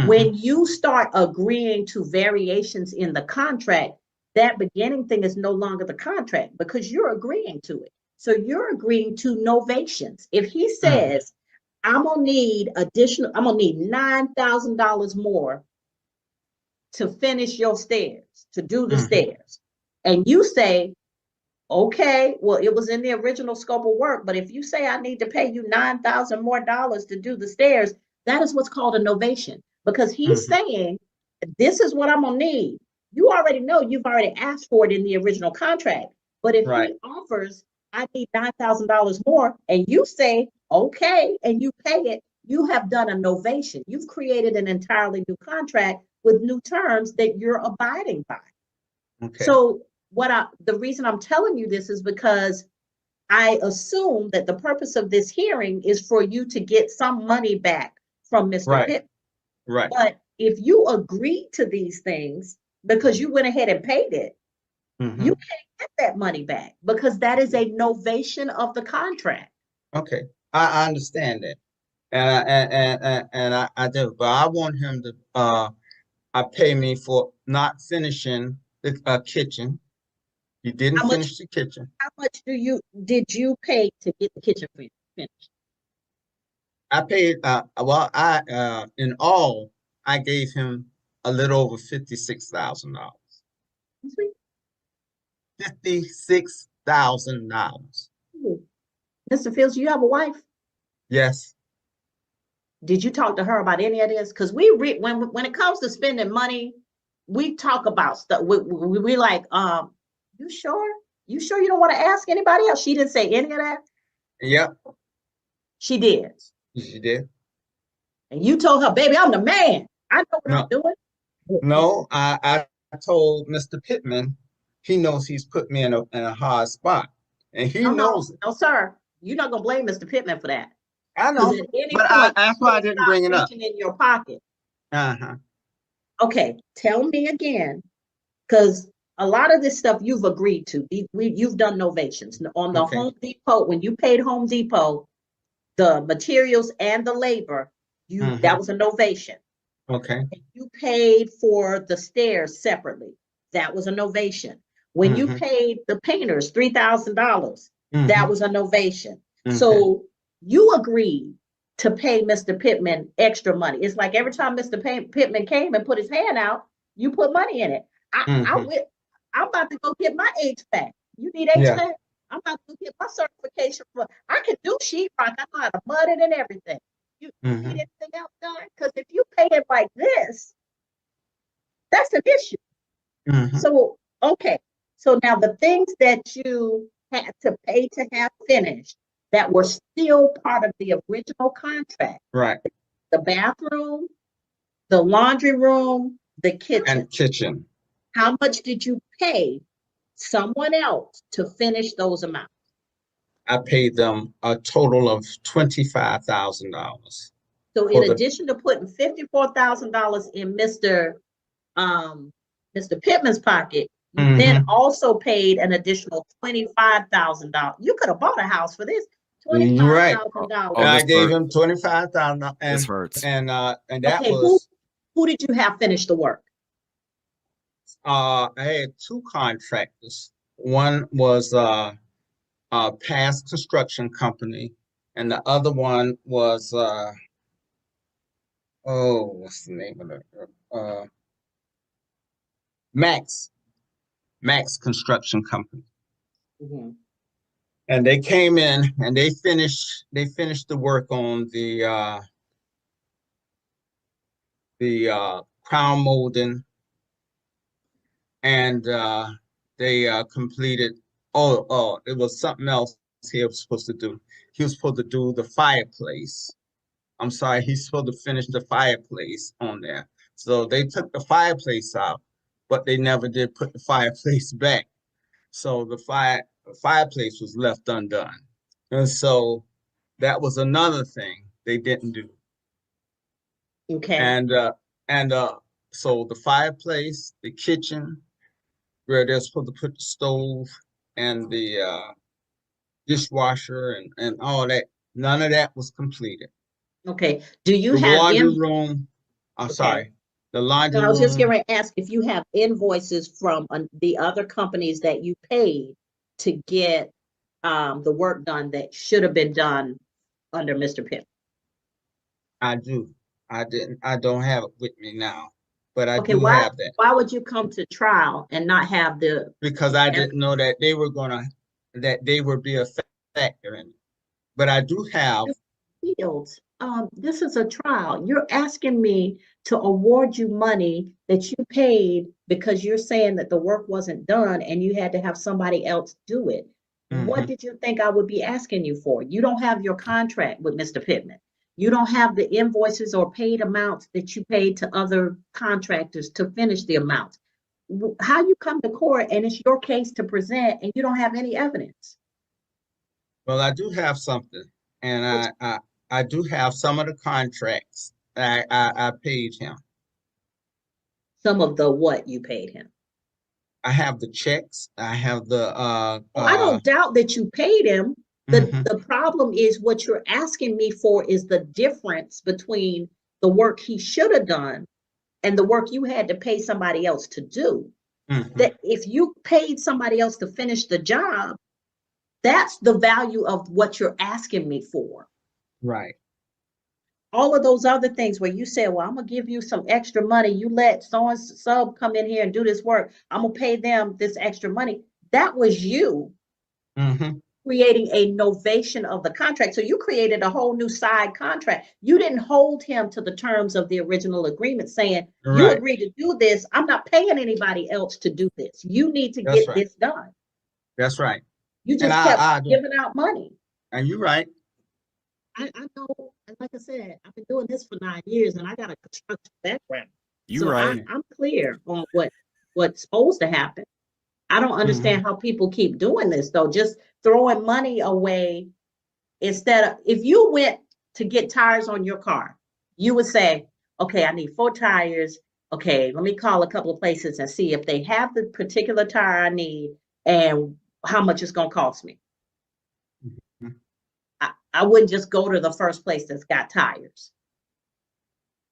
When you start agreeing to variations in the contract, that beginning thing is no longer the contract because you're agreeing to it. So you're agreeing to novations. If he says, I'm gonna need $9,000 more to finish your stairs, to do the stairs. And you say, okay, well, it was in the original scope of work, but if you say I need to pay you $9,000 more to do the stairs, that is what's called a novation because he's saying, this is what I'm gonna need. You already know you've already asked for it in the original contract, but if he offers, I need $9,000 more, and you say, okay, and you pay it, you have done a novation. You've created an entirely new contract with new terms that you're abiding by. Okay. So the reason I'm telling you this is because I assume that the purpose of this hearing is for you to get some money back from Mr. Pittman. Right. But if you agree to these things because you went ahead and paid it, you can't get that money back because that is a novation of the contract. Okay, I understand that, and I do, but I want him to pay me for not finishing the kitchen. He didn't finish the kitchen. How much did you pay to get the kitchen finished? I paid in all I gave him a little over $56,000. $56,000. Mr. Fields, you have a wife? Yes. Did you talk to her about any of this? Because when it comes to spending money, we talk about stuff. We like, you sure? You sure you don't want to ask anybody else? She didn't say any of that? Yep. She did. She did. And you told her, baby, I'm the man. I know what I'm doing. No, I told Mr. Pittman, he knows he's put me in a hard spot. And he knows it. No, sir. You're not gonna blame Mr. Pittman for that. I know, but that's why I didn't bring it up. In your pocket. Uh-huh. Okay, tell me again, because a lot of this stuff you've agreed to. You've done novations on the Home Depot. When you paid Home Depot, the materials and the labor, that was a novation. Okay. And you paid for the stairs separately. That was a novation. When you paid the painters $3,000, that was a novation. So you agreed to pay Mr. Pittman extra money. It's like every time Mr. Pittman came and put his hand out, you put money in it. I'm about to go get my HVAC. You need HVAC? Yeah. I'm about to go get my certification I can do sheetrock. I know how to mud it and everything. You need anything else done? Because if you pay it like this, that's an issue. So, okay. So now the things that you had to pay to have finished that were still part of the original contract. Right. The bathroom, the laundry room, the kitchen. And kitchen. How much did you pay someone else to finish those amounts? I paid them a total of $25,000. So in addition to putting $54,000 in Mr. Pittman's pocket, you then also paid an additional $25,000. You could have bought a house for this. $25,000. I gave him $25,000, This hurts. and that okay, was. Who did you have finish the work? I had two contractors. One was a past construction company, and the other one was what's the name of it? Max Construction Company. And they came in and they finished the work on the crown molding, and they completed. It was something else he was supposed to do. He was supposed to do the fireplace. I'm sorry, he's supposed to finish the fireplace on there. So they took the fireplace out, but they never did put the fireplace back. So the fireplace was left undone. And so that was another thing they didn't do. Okay. And so the fireplace, the kitchen, where they're supposed to put the stove and the dishwasher and all that, none of that was completed. Okay. Do you the have laundry room? I'm sorry. The laundry room. I was just going to ask if you have invoices from the other companies that you paid to get the work done that should have been done under Mr. Pittman. I do. I don't have it with me now, but I Okay, do have that. Why would you come to trial and not have the? Because I didn't know that they were that they would be a factor in it. But I do have. Fields, this is a trial. You're asking me to award you money that you paid because you're saying that the work wasn't done and you had to have somebody else do it. What did you think I would be asking you for? You don't have your contract with Mr. Pittman. You don't have the invoices or paid amounts that you paid to other contractors to finish the amounts. How you come to court and it's your case to present and you don't have any evidence? Well, I do have something, and I do have some of the contracts I paid him. Some of the what you paid him? I have the checks. I have the. I don't doubt that you paid him. The problem is what you're asking me for is the difference between the work he should have done and the work you had to pay somebody else to do. That if you paid somebody else to finish the job, that's the value of what you're asking me for. Right. all of those other things where you say, well, I'm gonna give you some extra money. You let so-and-so come in here and do this work. I'm gonna pay them this extra money. That was you creating a novation of the contract. So you created a whole new side contract. You didn't hold him to the terms of the original agreement saying, you Right. agreed to do this. I'm not paying anybody else to do this. You need to That's get right. this done. That's right. You just And kept giving out money. And you're right. I know, and like I said, I've been doing this for 9 years and I got a construction background. You So right. I'm clear on what's supposed to happen. I don't understand how people keep doing this though, just throwing money away instead of, if you went to get tires on your car, you would say, okay, I need 4 tires. Okay, let me call a couple of places and see if they have the particular tire I need and how much it's gonna cost me. I wouldn't just go to the first place that's got tires.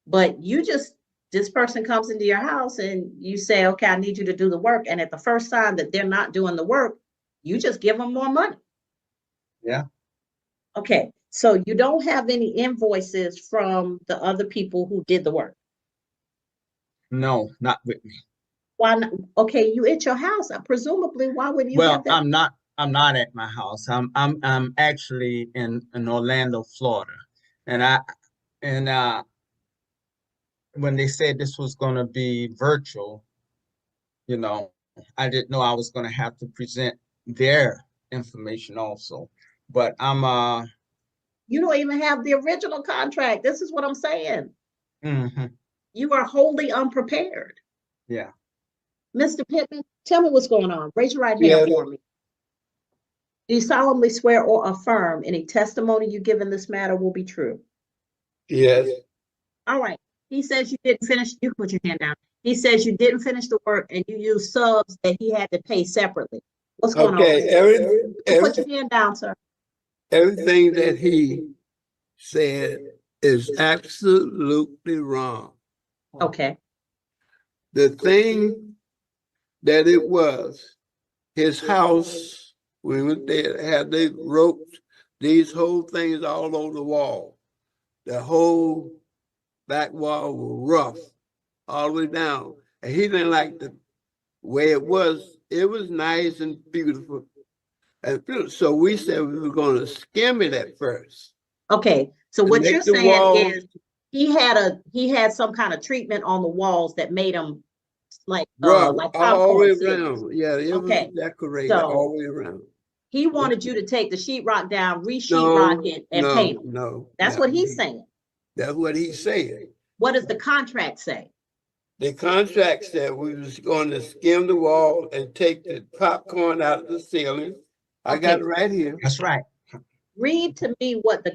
But this person comes into your house and you say, okay, I need you to do the work. And at the first sign that they're not doing the work, you just give them more money. Yeah. Okay, so you don't have any invoices from the other people who did the work. No, not with me. Why not? Okay, you at your house. Presumably, why would you Well, have that? I'm not at my house. I'm actually in Orlando, Florida. And when they said this was gonna be virtual, you know, I didn't know I was gonna have to present their information also. But You don't even have the original contract. This is what I'm saying. mhm, You are wholly unprepared. yeah. Mr. Pittman, tell me what's going on. Raise your right hand for me. Do you solemnly swear or affirm any testimony you give in this matter will be true? Yes. All right. He says you didn't finish. You can put your hand down. He says you didn't finish the work and you used subs that he had to pay separately. What's going on? Put your hand down, sir. Everything that he said is absolutely wrong. Okay. The thing that it was, his house, we went there, they wrote these whole things all over the wall. The whole back wall was rough all the way down. And he didn't like the way it was. It was nice and beautiful. And so we said we were going to skim it at first. Okay. So To what make you're the saying walls- is he had some kind of treatment on the walls that made them like Rough, like all the way popcorn seeds. around. Yeah, it Okay. was decorated So- all the way around. He wanted you to take the sheetrock down, re-sheetrock it, and paint them. No. That's what he's saying. That's what he's saying. What does the contract say? The contract said we was going to skim the wall and take the popcorn out of the ceiling. I got Okay. it right here. That's right. Read to me what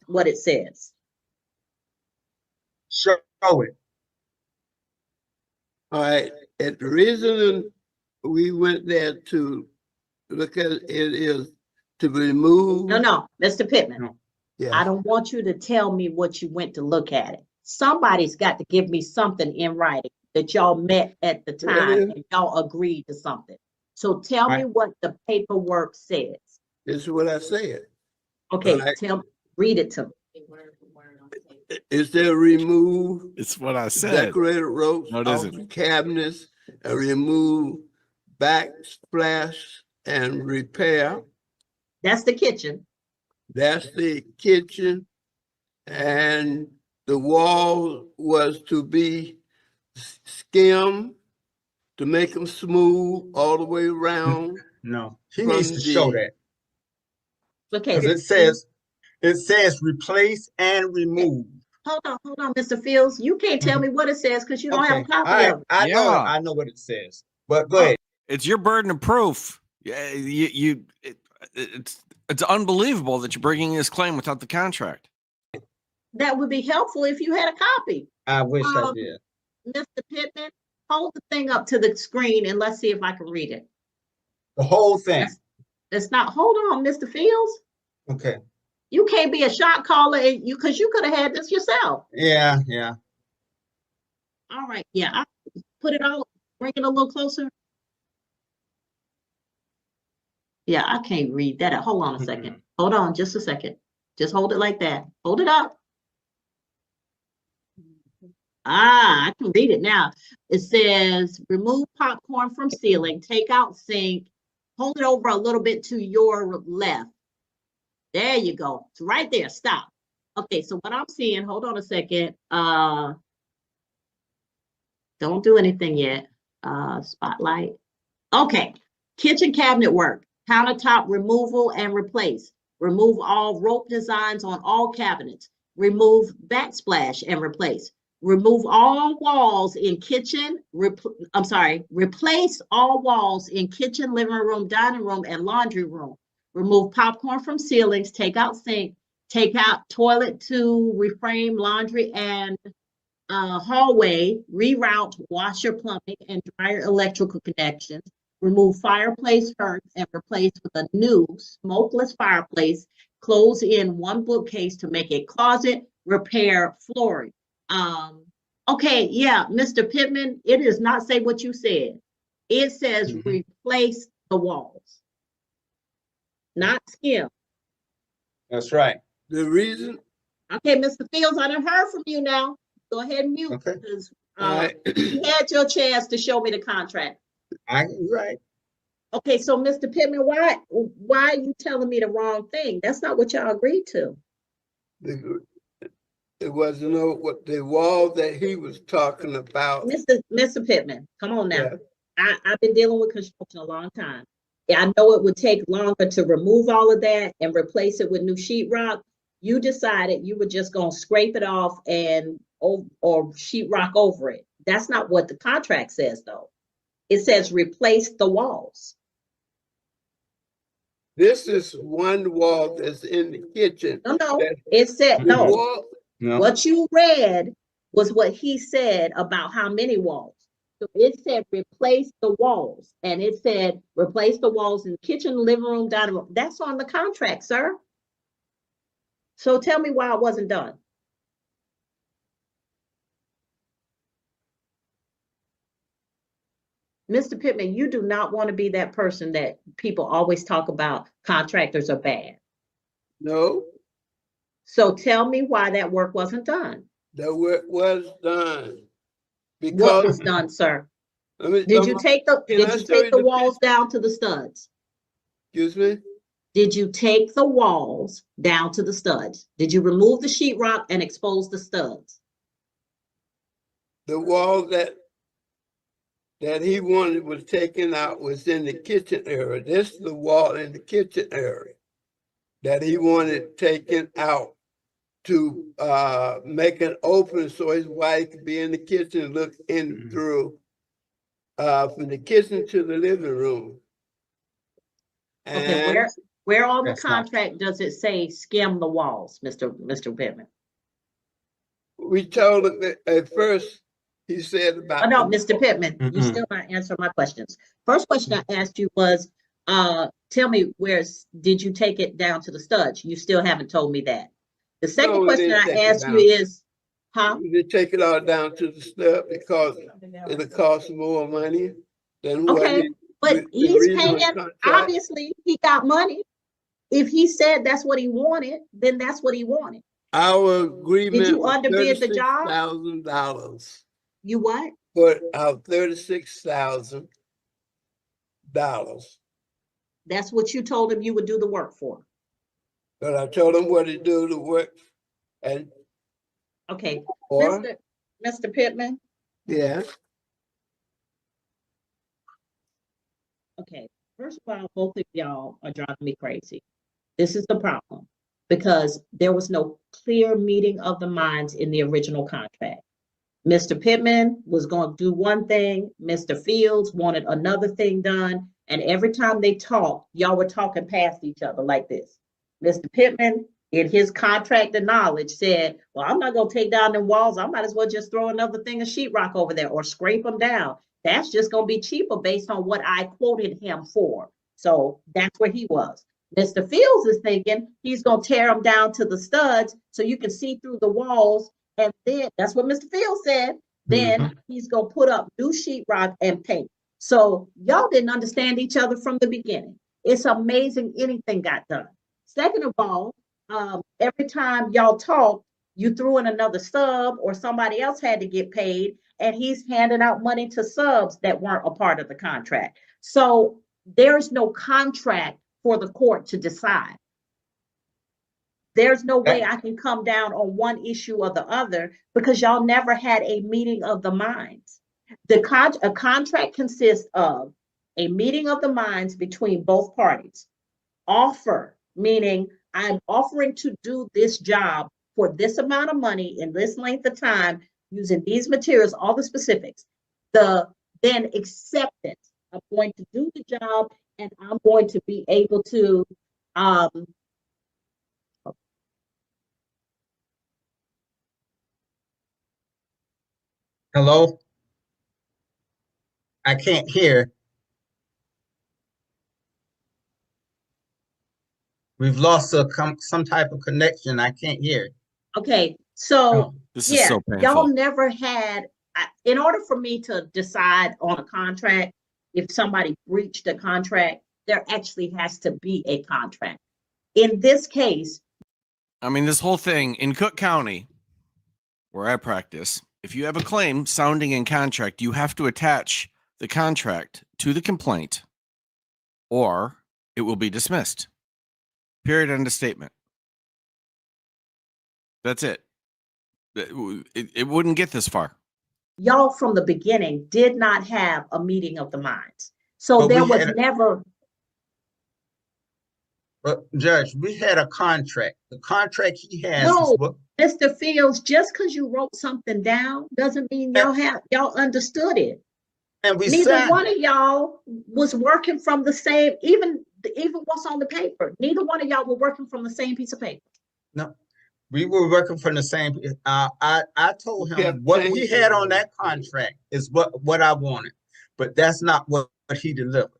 what it says. Show it. All right. And the reason we went there to look at it is to remove. No, Mr. Pittman. Yeah. I don't want you to tell me what you went to look at it. Somebody's got to give me something in writing that y'all met at the time and y'all agreed to something. So tell me what the paperwork says. This is what I said. Okay, All right. read it to me. Is there remove It's what I said. decorated ropes No, it off isn't. the cabinets and remove backsplash and repair? That's the kitchen. That's the kitchen. And the wall was to be skimmed to make them smooth all the way around. No, he From needs to show the- that. Okay. 'Cause it says replace and remove. Hold on, Mr. Fields. You can't tell me what it says because you don't have a copy All right. of it. I know what it says. But go ahead. It's your burden of proof. Yeah, it's unbelievable that you're bringing this claim without the contract. That would be helpful if you had a copy. I wish I did. Mr. Pittman, hold the thing up to the screen and let's see if I can read it. The whole thing. It's not, hold on, Mr. Fields. Okay. You can't be a shot caller and because you could have had this yourself. Yeah. All right, yeah, I put it all, bring it a little closer. Yeah, I can't read that. Hold on a second. Hold on just a second. Just hold it like that. Hold it up. I can read it now. It says, remove popcorn from ceiling, take out sink, hold it over a little bit to your left. There you go. It's right there. Stop. Okay, so what I'm seeing, hold on a second. Don't do anything yet. Spotlight. Okay, kitchen cabinet work, countertop removal and replace. Remove all rope designs on all cabinets. Remove backsplash and replace. Remove all walls in kitchen, replace all walls in kitchen, living room, dining room, and laundry room. Remove popcorn from ceilings, take out sink, take out toilet to reframe laundry and hallway, reroute washer plumbing and dryer electrical connections. Remove fireplace hurts and replace with a new smokeless fireplace. Close in one bookcase to make a closet. Repair flooring. Okay, yeah, Mr. Pittman, it does not say what you said. It says replace the walls, not skim. That's right. The reason. Okay, Mr. Fields, I done heard from you now. Go ahead and mute because you had your chance to show me the contract. Right. Okay, so Mr. Pittman, why are you telling me the wrong thing? That's not what y'all agreed to. It wasn't what the wall that he was talking about. Mr. Pittman, come on now. Yeah. I've been dealing with construction a long time. Yeah, I know it would take longer to remove all of that and replace it with new sheetrock. You decided you were just gonna scrape it off and or sheetrock over it. That's not what the contract says, though. It says replace the walls. This is one wall that's in the kitchen. No, it said no. What you read was what he said about how many walls. So it said replace the walls, and it said replace the walls in kitchen, living room, dining room. That's on the contract, sir. So tell me why it wasn't done. Mr. Pittman, you do not want to be that person that people always talk about contractors are bad. No. So tell me why that work wasn't done. The work was done. Because what was done, sir? Did you take the walls down to the studs? Excuse me? Did you take the walls down to the studs? Did you remove the sheetrock and expose the studs? The wall that he wanted was taken out was in the kitchen area. This is the wall in the kitchen area that he wanted taken out to make it open so his wife could be in the kitchen and look in through from the kitchen to the living room. And okay, where on the contract does it say skim the walls, Mr. Pittman? We told him that at first. He said about. Oh, no, Mr. Pittman, you still not answering my questions. First question I asked you was, tell me did you take it down to the studs? You still haven't told me that. The second question I asked you is, we did take it all down to the stud because it'll cost more money than what. Okay, but he's paying. Obviously, he got money. If he said that's what he wanted, then that's what he wanted. Our agreement. Did you underbid the job? $36,000. You what? For $36,000. That's what you told him you would do the work for. But I told him what to do the work. And okay, Mr. Pittman. Yeah. Okay. First of all, both of y'all are driving me crazy. This is the problem because there was no clear meeting of the minds in the original contract. Mr. Pittman was going to do one thing. Mr. Fields wanted another thing done. And every time they talked, y'all were talking past each other like this. Mr. Pittman, in his contract of knowledge, said, well, I'm not going to take down them walls. I might as well just throw another thing of sheetrock over there or scrape them down. That's just going to be cheaper based on what I quoted him for. So that's where he was. Mr. Fields is thinking he's going to tear them down to the studs so you can see through the walls. And then that's what Mr. Fields said. Then he's going to put up new sheetrock and paint. So y'all didn't understand each other from the beginning. It's amazing anything got done. Second of all, every time y'all talk, You threw in another sub or somebody else had to get paid, and he's handing out money to subs that weren't a part of the contract. So there's no contract for the court to decide. There's no way I can come down on one issue or the other because y'all never had a meeting of the minds. A contract consists of a meeting of the minds between both parties. Offer, meaning I'm offering to do this job for this amount of money in this length of time using these materials, all the specifics. Then acceptance. I'm going to do the job and I'm going to be able to Hello? I can't hear. We've lost some type of connection. I can't hear. Okay, so This is so painful. y'all never had, in order for me to decide on a contract, if somebody breached a contract, there actually has to be a contract. In this case, I mean, this whole thing in Cook County, where I practice, if you have a claim sounding in contract, you have to attach the contract to the complaint or it will be dismissed. Period. End of statement. That's it. It wouldn't get this far. y'all from the beginning did not have a meeting of the minds. So But there we was had never, But Judge, we had a contract. The contract he has no, is what, Mr. Fields, just because you wrote something down doesn't mean y'all understood it. and we Neither signed. one of y'all was working from the same, even what's on the paper. Neither one of y'all were working from the same piece of paper. No, we were working from the same. I told him kept what we changing had on it. that contract is what I wanted, but that's not what he delivered.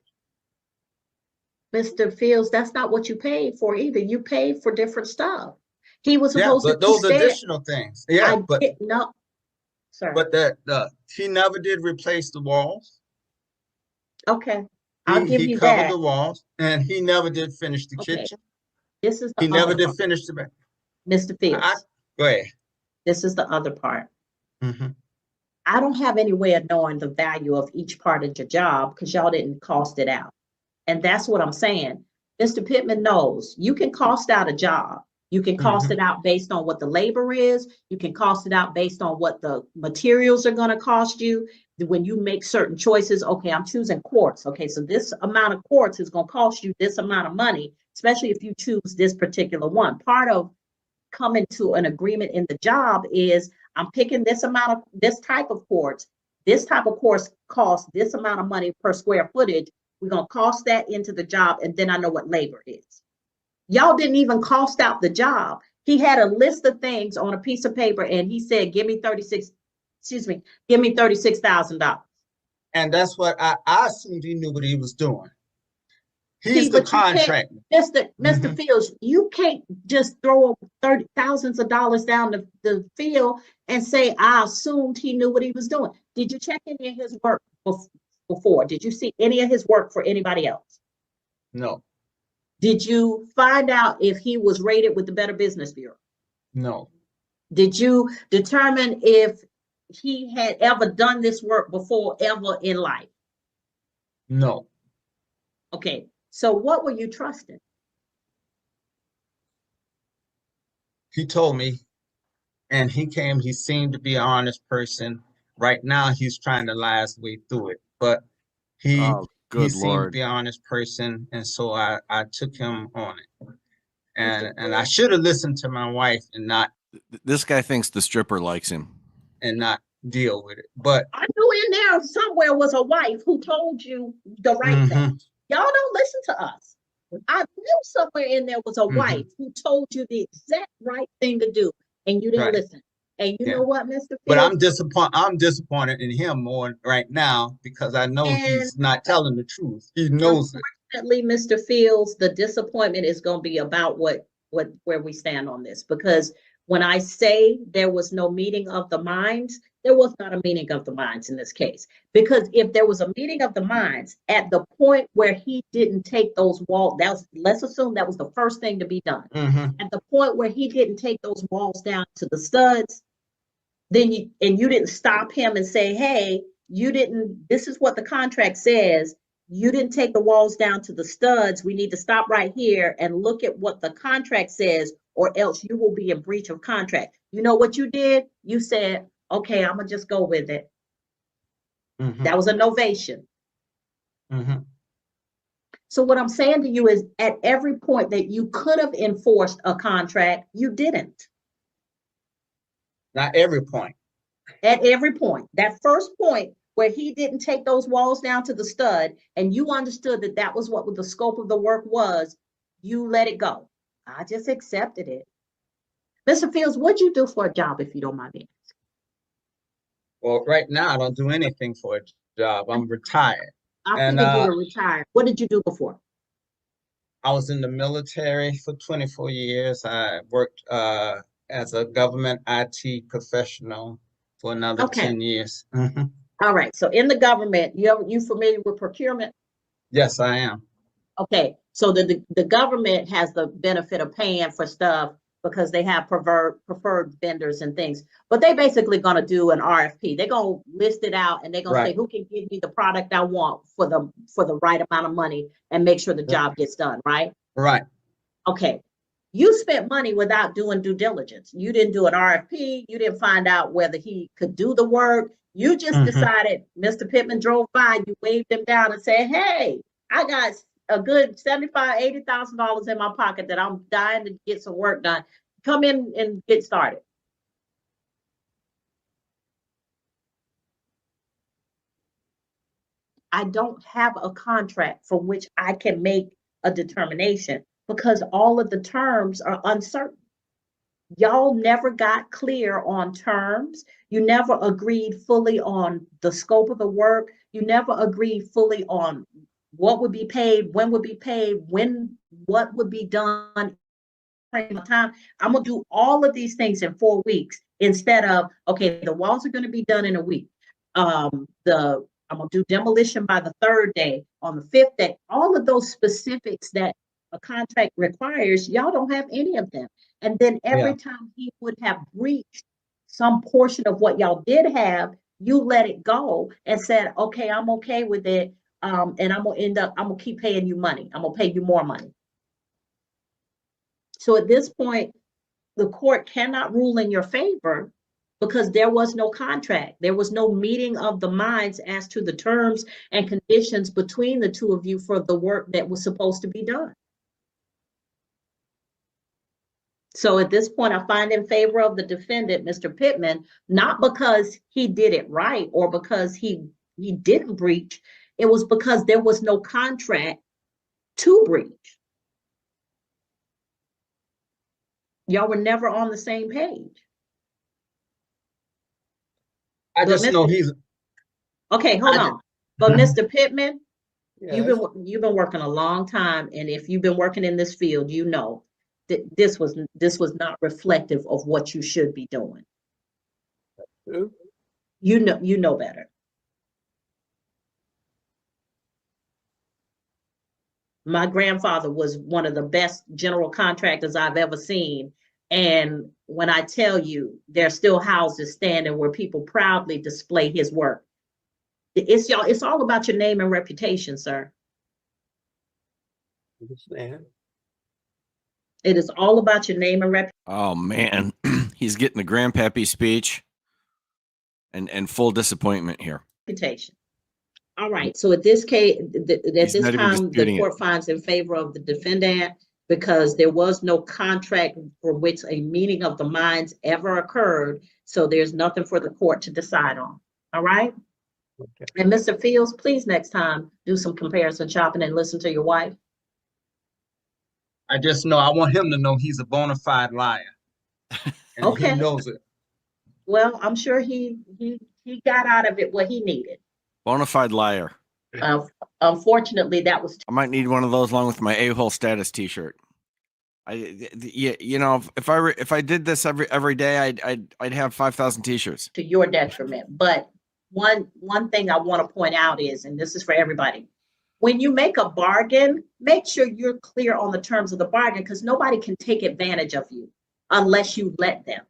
Mr. Fields, that's not what you paid for either. You paid for different stuff. He was Yeah, supposed but to those be there. additional things. Yeah, but No, sir. but he never did replace the walls. Okay, I'll give He you covered that. the walls, and he never did finish the Okay. kitchen. This is He the never other did part. finish the back. Mr. Fields, Go ahead. this is the other part. Mhm. I don't have any way of knowing the value of each part of your job because y'all didn't cost it out. And that's what I'm saying. Mr. Pittman knows you can cost out a job. You can cost it out based on what the labor is. You can cost it out based on what the materials are going to cost you. When you make certain choices, okay, I'm choosing quartz. Okay, so this amount of quartz is going to cost you this amount of money, especially if you choose this particular one. Part of coming to an agreement in the job is I'm picking this type of quartz. This type of quartz costs this amount of money per square footage. We're going to cost that into the job, and then I know what labor is. Y'all didn't even cost out the job. He had a list of things on a piece of paper, and he said, give me $36,000. And that's what I assumed he knew what he was doing. He's the But you can't- contractor. Mr. Fields, you can't just throw thousands of dollars down the field and say, I assumed he knew what he was doing. Did you check any of his work before? Did you see any of his work for anybody else? No, Did you find out if he was rated with the Better Business Bureau? no, Did you determine if he had ever done this work before ever in life? no. Okay, so what were you trusting? He told me, and he seemed to be an honest person. Right now, he's trying to lie his way through it, but he good seemed to Lord. be an honest person, and so I took him on it. And I should have listened to my wife and not This guy thinks the stripper likes him. deal with it. But I knew in there somewhere was a wife who told you the right thing. Y'all don't listen to us. I knew somewhere in there was a wife who told you the exact right thing to do, and you didn't Right. listen. And you Yeah. know what, Mr. But I'm Fields? disappointed in him more right now because I know And- he's not telling the truth. He knows it. Unfortunately, Mr. Fields, the disappointment is going to be about where we stand on this. Because when I say there was no meeting of the minds, There was not a meeting of the minds in this case, because if there was a meeting of the minds at the point where he didn't take those walls, let's assume that was the first thing to be done. At the point where he didn't take those walls down to the studs, then you didn't stop him and say, hey, this is what the contract says. You didn't take the walls down to the studs. We need to stop right here and look at what the contract says, or else you will be in breach of contract. You know what you did? You said, okay, I'm gonna just go with it. That was a novation. So what I'm saying to you is, at every point that you could have enforced a contract, you didn't. Not every point. At every point. That first point where he didn't take those walls down to the stud, and you understood that that was what the scope of the work was, you let it go. I just accepted it. Mr. Fields, what'd you do for a job, if you don't mind me? Well, right now I don't do anything for a job. I'm retired. I figured you were retired. What did you do before? I was in the military for 24 years. I worked as a government IT professional for another 10 years. All right. So in the government, you familiar with procurement? Yes, I am. Okay. So the government has the benefit of paying for stuff because they have preferred vendors and things, but they basically going to do an RFP. They're going to list it out and they're going to say, who can give me the product I want for the right amount of money and make sure the job gets done, right? Right. Okay. You spent money without doing due diligence. You didn't do an RFP. You didn't find out whether he could do the work. You just decided, Mr. Pittman drove by, you waved him down and said, hey, I got a good $75,000, $80,000 in my pocket that I'm dying to get some work done. Come in and get started. I don't have a contract from which I can make a determination because all of the terms are uncertain. Y'all never got clear on terms. You never agreed fully on the scope of the work. You never agreed fully on what would be paid, when would be paid, what would be done. Time. I'm gonna do all of these things in 4 weeks instead of, okay, the walls are gonna be done in a week. I'm gonna do demolition by the 3rd day, on the 5th day. All of those specifics that a contract requires, y'all don't have any of them. And then every time he would have breached some portion of what y'all did have, you let it go and said, okay, I'm okay with it. And I'm gonna keep paying you money. I'm gonna pay you more money. So at this point, the court cannot rule in your favor because there was no contract. There was no meeting of the minds as to the terms and conditions between the two of you for the work that was supposed to be done. So at this point, I find in favor of the defendant, Mr. Pittman, not because he did it right or because he didn't breach. It was because there was no contract to breach. Y'all were never on the same page. I just know he's okay. Hold on, but Mr. Pittman, you've been working a long time, and if you've been working in this field, you know that this was not reflective of what you should be doing. You know better. My grandfather was one of the best general contractors I've ever seen. And when I tell you, there's still houses standing where people proudly display his work. It's all about your name and reputation, sir. Understand? It is all about your name and reputation. Oh man, he's getting the grandpappy speech and full disappointment here. All right, so at this case, at this not even time, the disputing court finds in favor of the defendant because there was no contract for which a meeting of the minds ever occurred. So there's nothing for the court to decide on. All right. Okay. And Mr. Fields, please next time do some comparison shopping and listen to your wife. I just know I want him to know he's a bona fide liar. And okay. He knows it. Well, I'm sure he got out of it what he needed. Bona fide liar. Unfortunately, that was. I might need one of those along with my a-hole status t-shirt. You know, if I did this every day, I'd have 5,000 t-shirts. To your detriment. But one thing I want to point out is, and this is for everybody, when you make a bargain, make sure you're clear on the terms of the bargain, because nobody can take advantage of you unless you let them.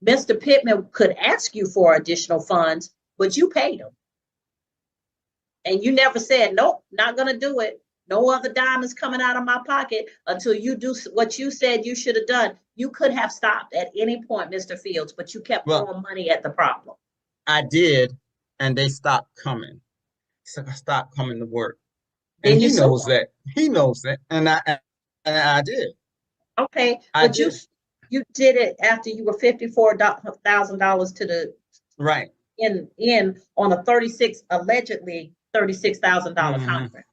Mr. Pittman could ask you for additional funds, but you paid him. And you never said, nope, not going to do it. No other dime is coming out of my pocket until you do what you said you should have done. You could have stopped at any point, Mr. Fields, but you kept throwing money at the problem. I did, and they stopped coming. So I stopped coming to work. Then And you he saw knows that. He knows that. And I did. Okay, I but you did it after you were $54,000 to the Right. in on a allegedly $36,000 contract.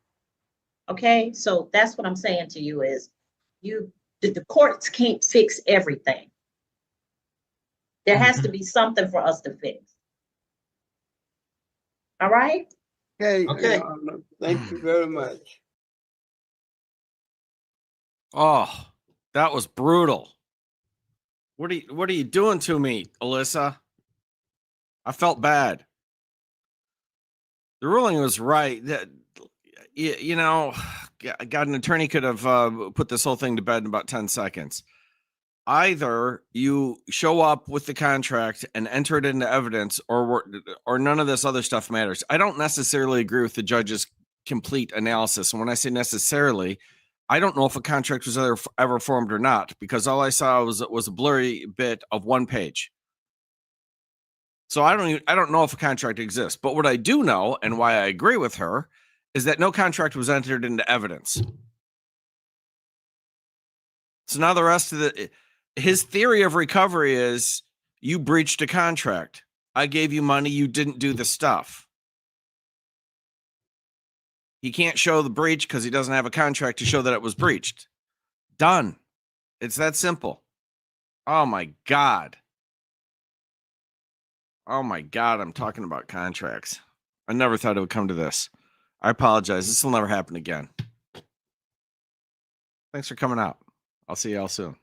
Okay, so that's what I'm saying to you is the courts can't fix everything. There has to be something for us to fix. All right? Okay. Okay. Your Honor. Thank you very much. Oh, that was brutal. What are you doing to me, Alyssa? I felt bad. The ruling was right. That you know, God, an attorney could have put this whole thing to bed in about 10 seconds. Either you show up with the contract and enter it into evidence, or none of this other stuff matters. I don't necessarily agree with the judge's complete analysis. And when I say necessarily, I don't know if a contract was ever formed or not, because all I saw was a blurry bit of one page. So I don't know if a contract exists. But what I do know, and why I agree with her, is that no contract was entered into evidence. So now the rest of his theory of recovery is you breached a contract. I gave you money, you didn't do the stuff. He can't show the breach because he doesn't have a contract to show that it was breached. Done. It's that simple. Oh my God. Oh my God, I'm talking about contracts. I never thought it would come to this. I apologize. This will never happen again. Thanks for coming out. I'll see y'all soon.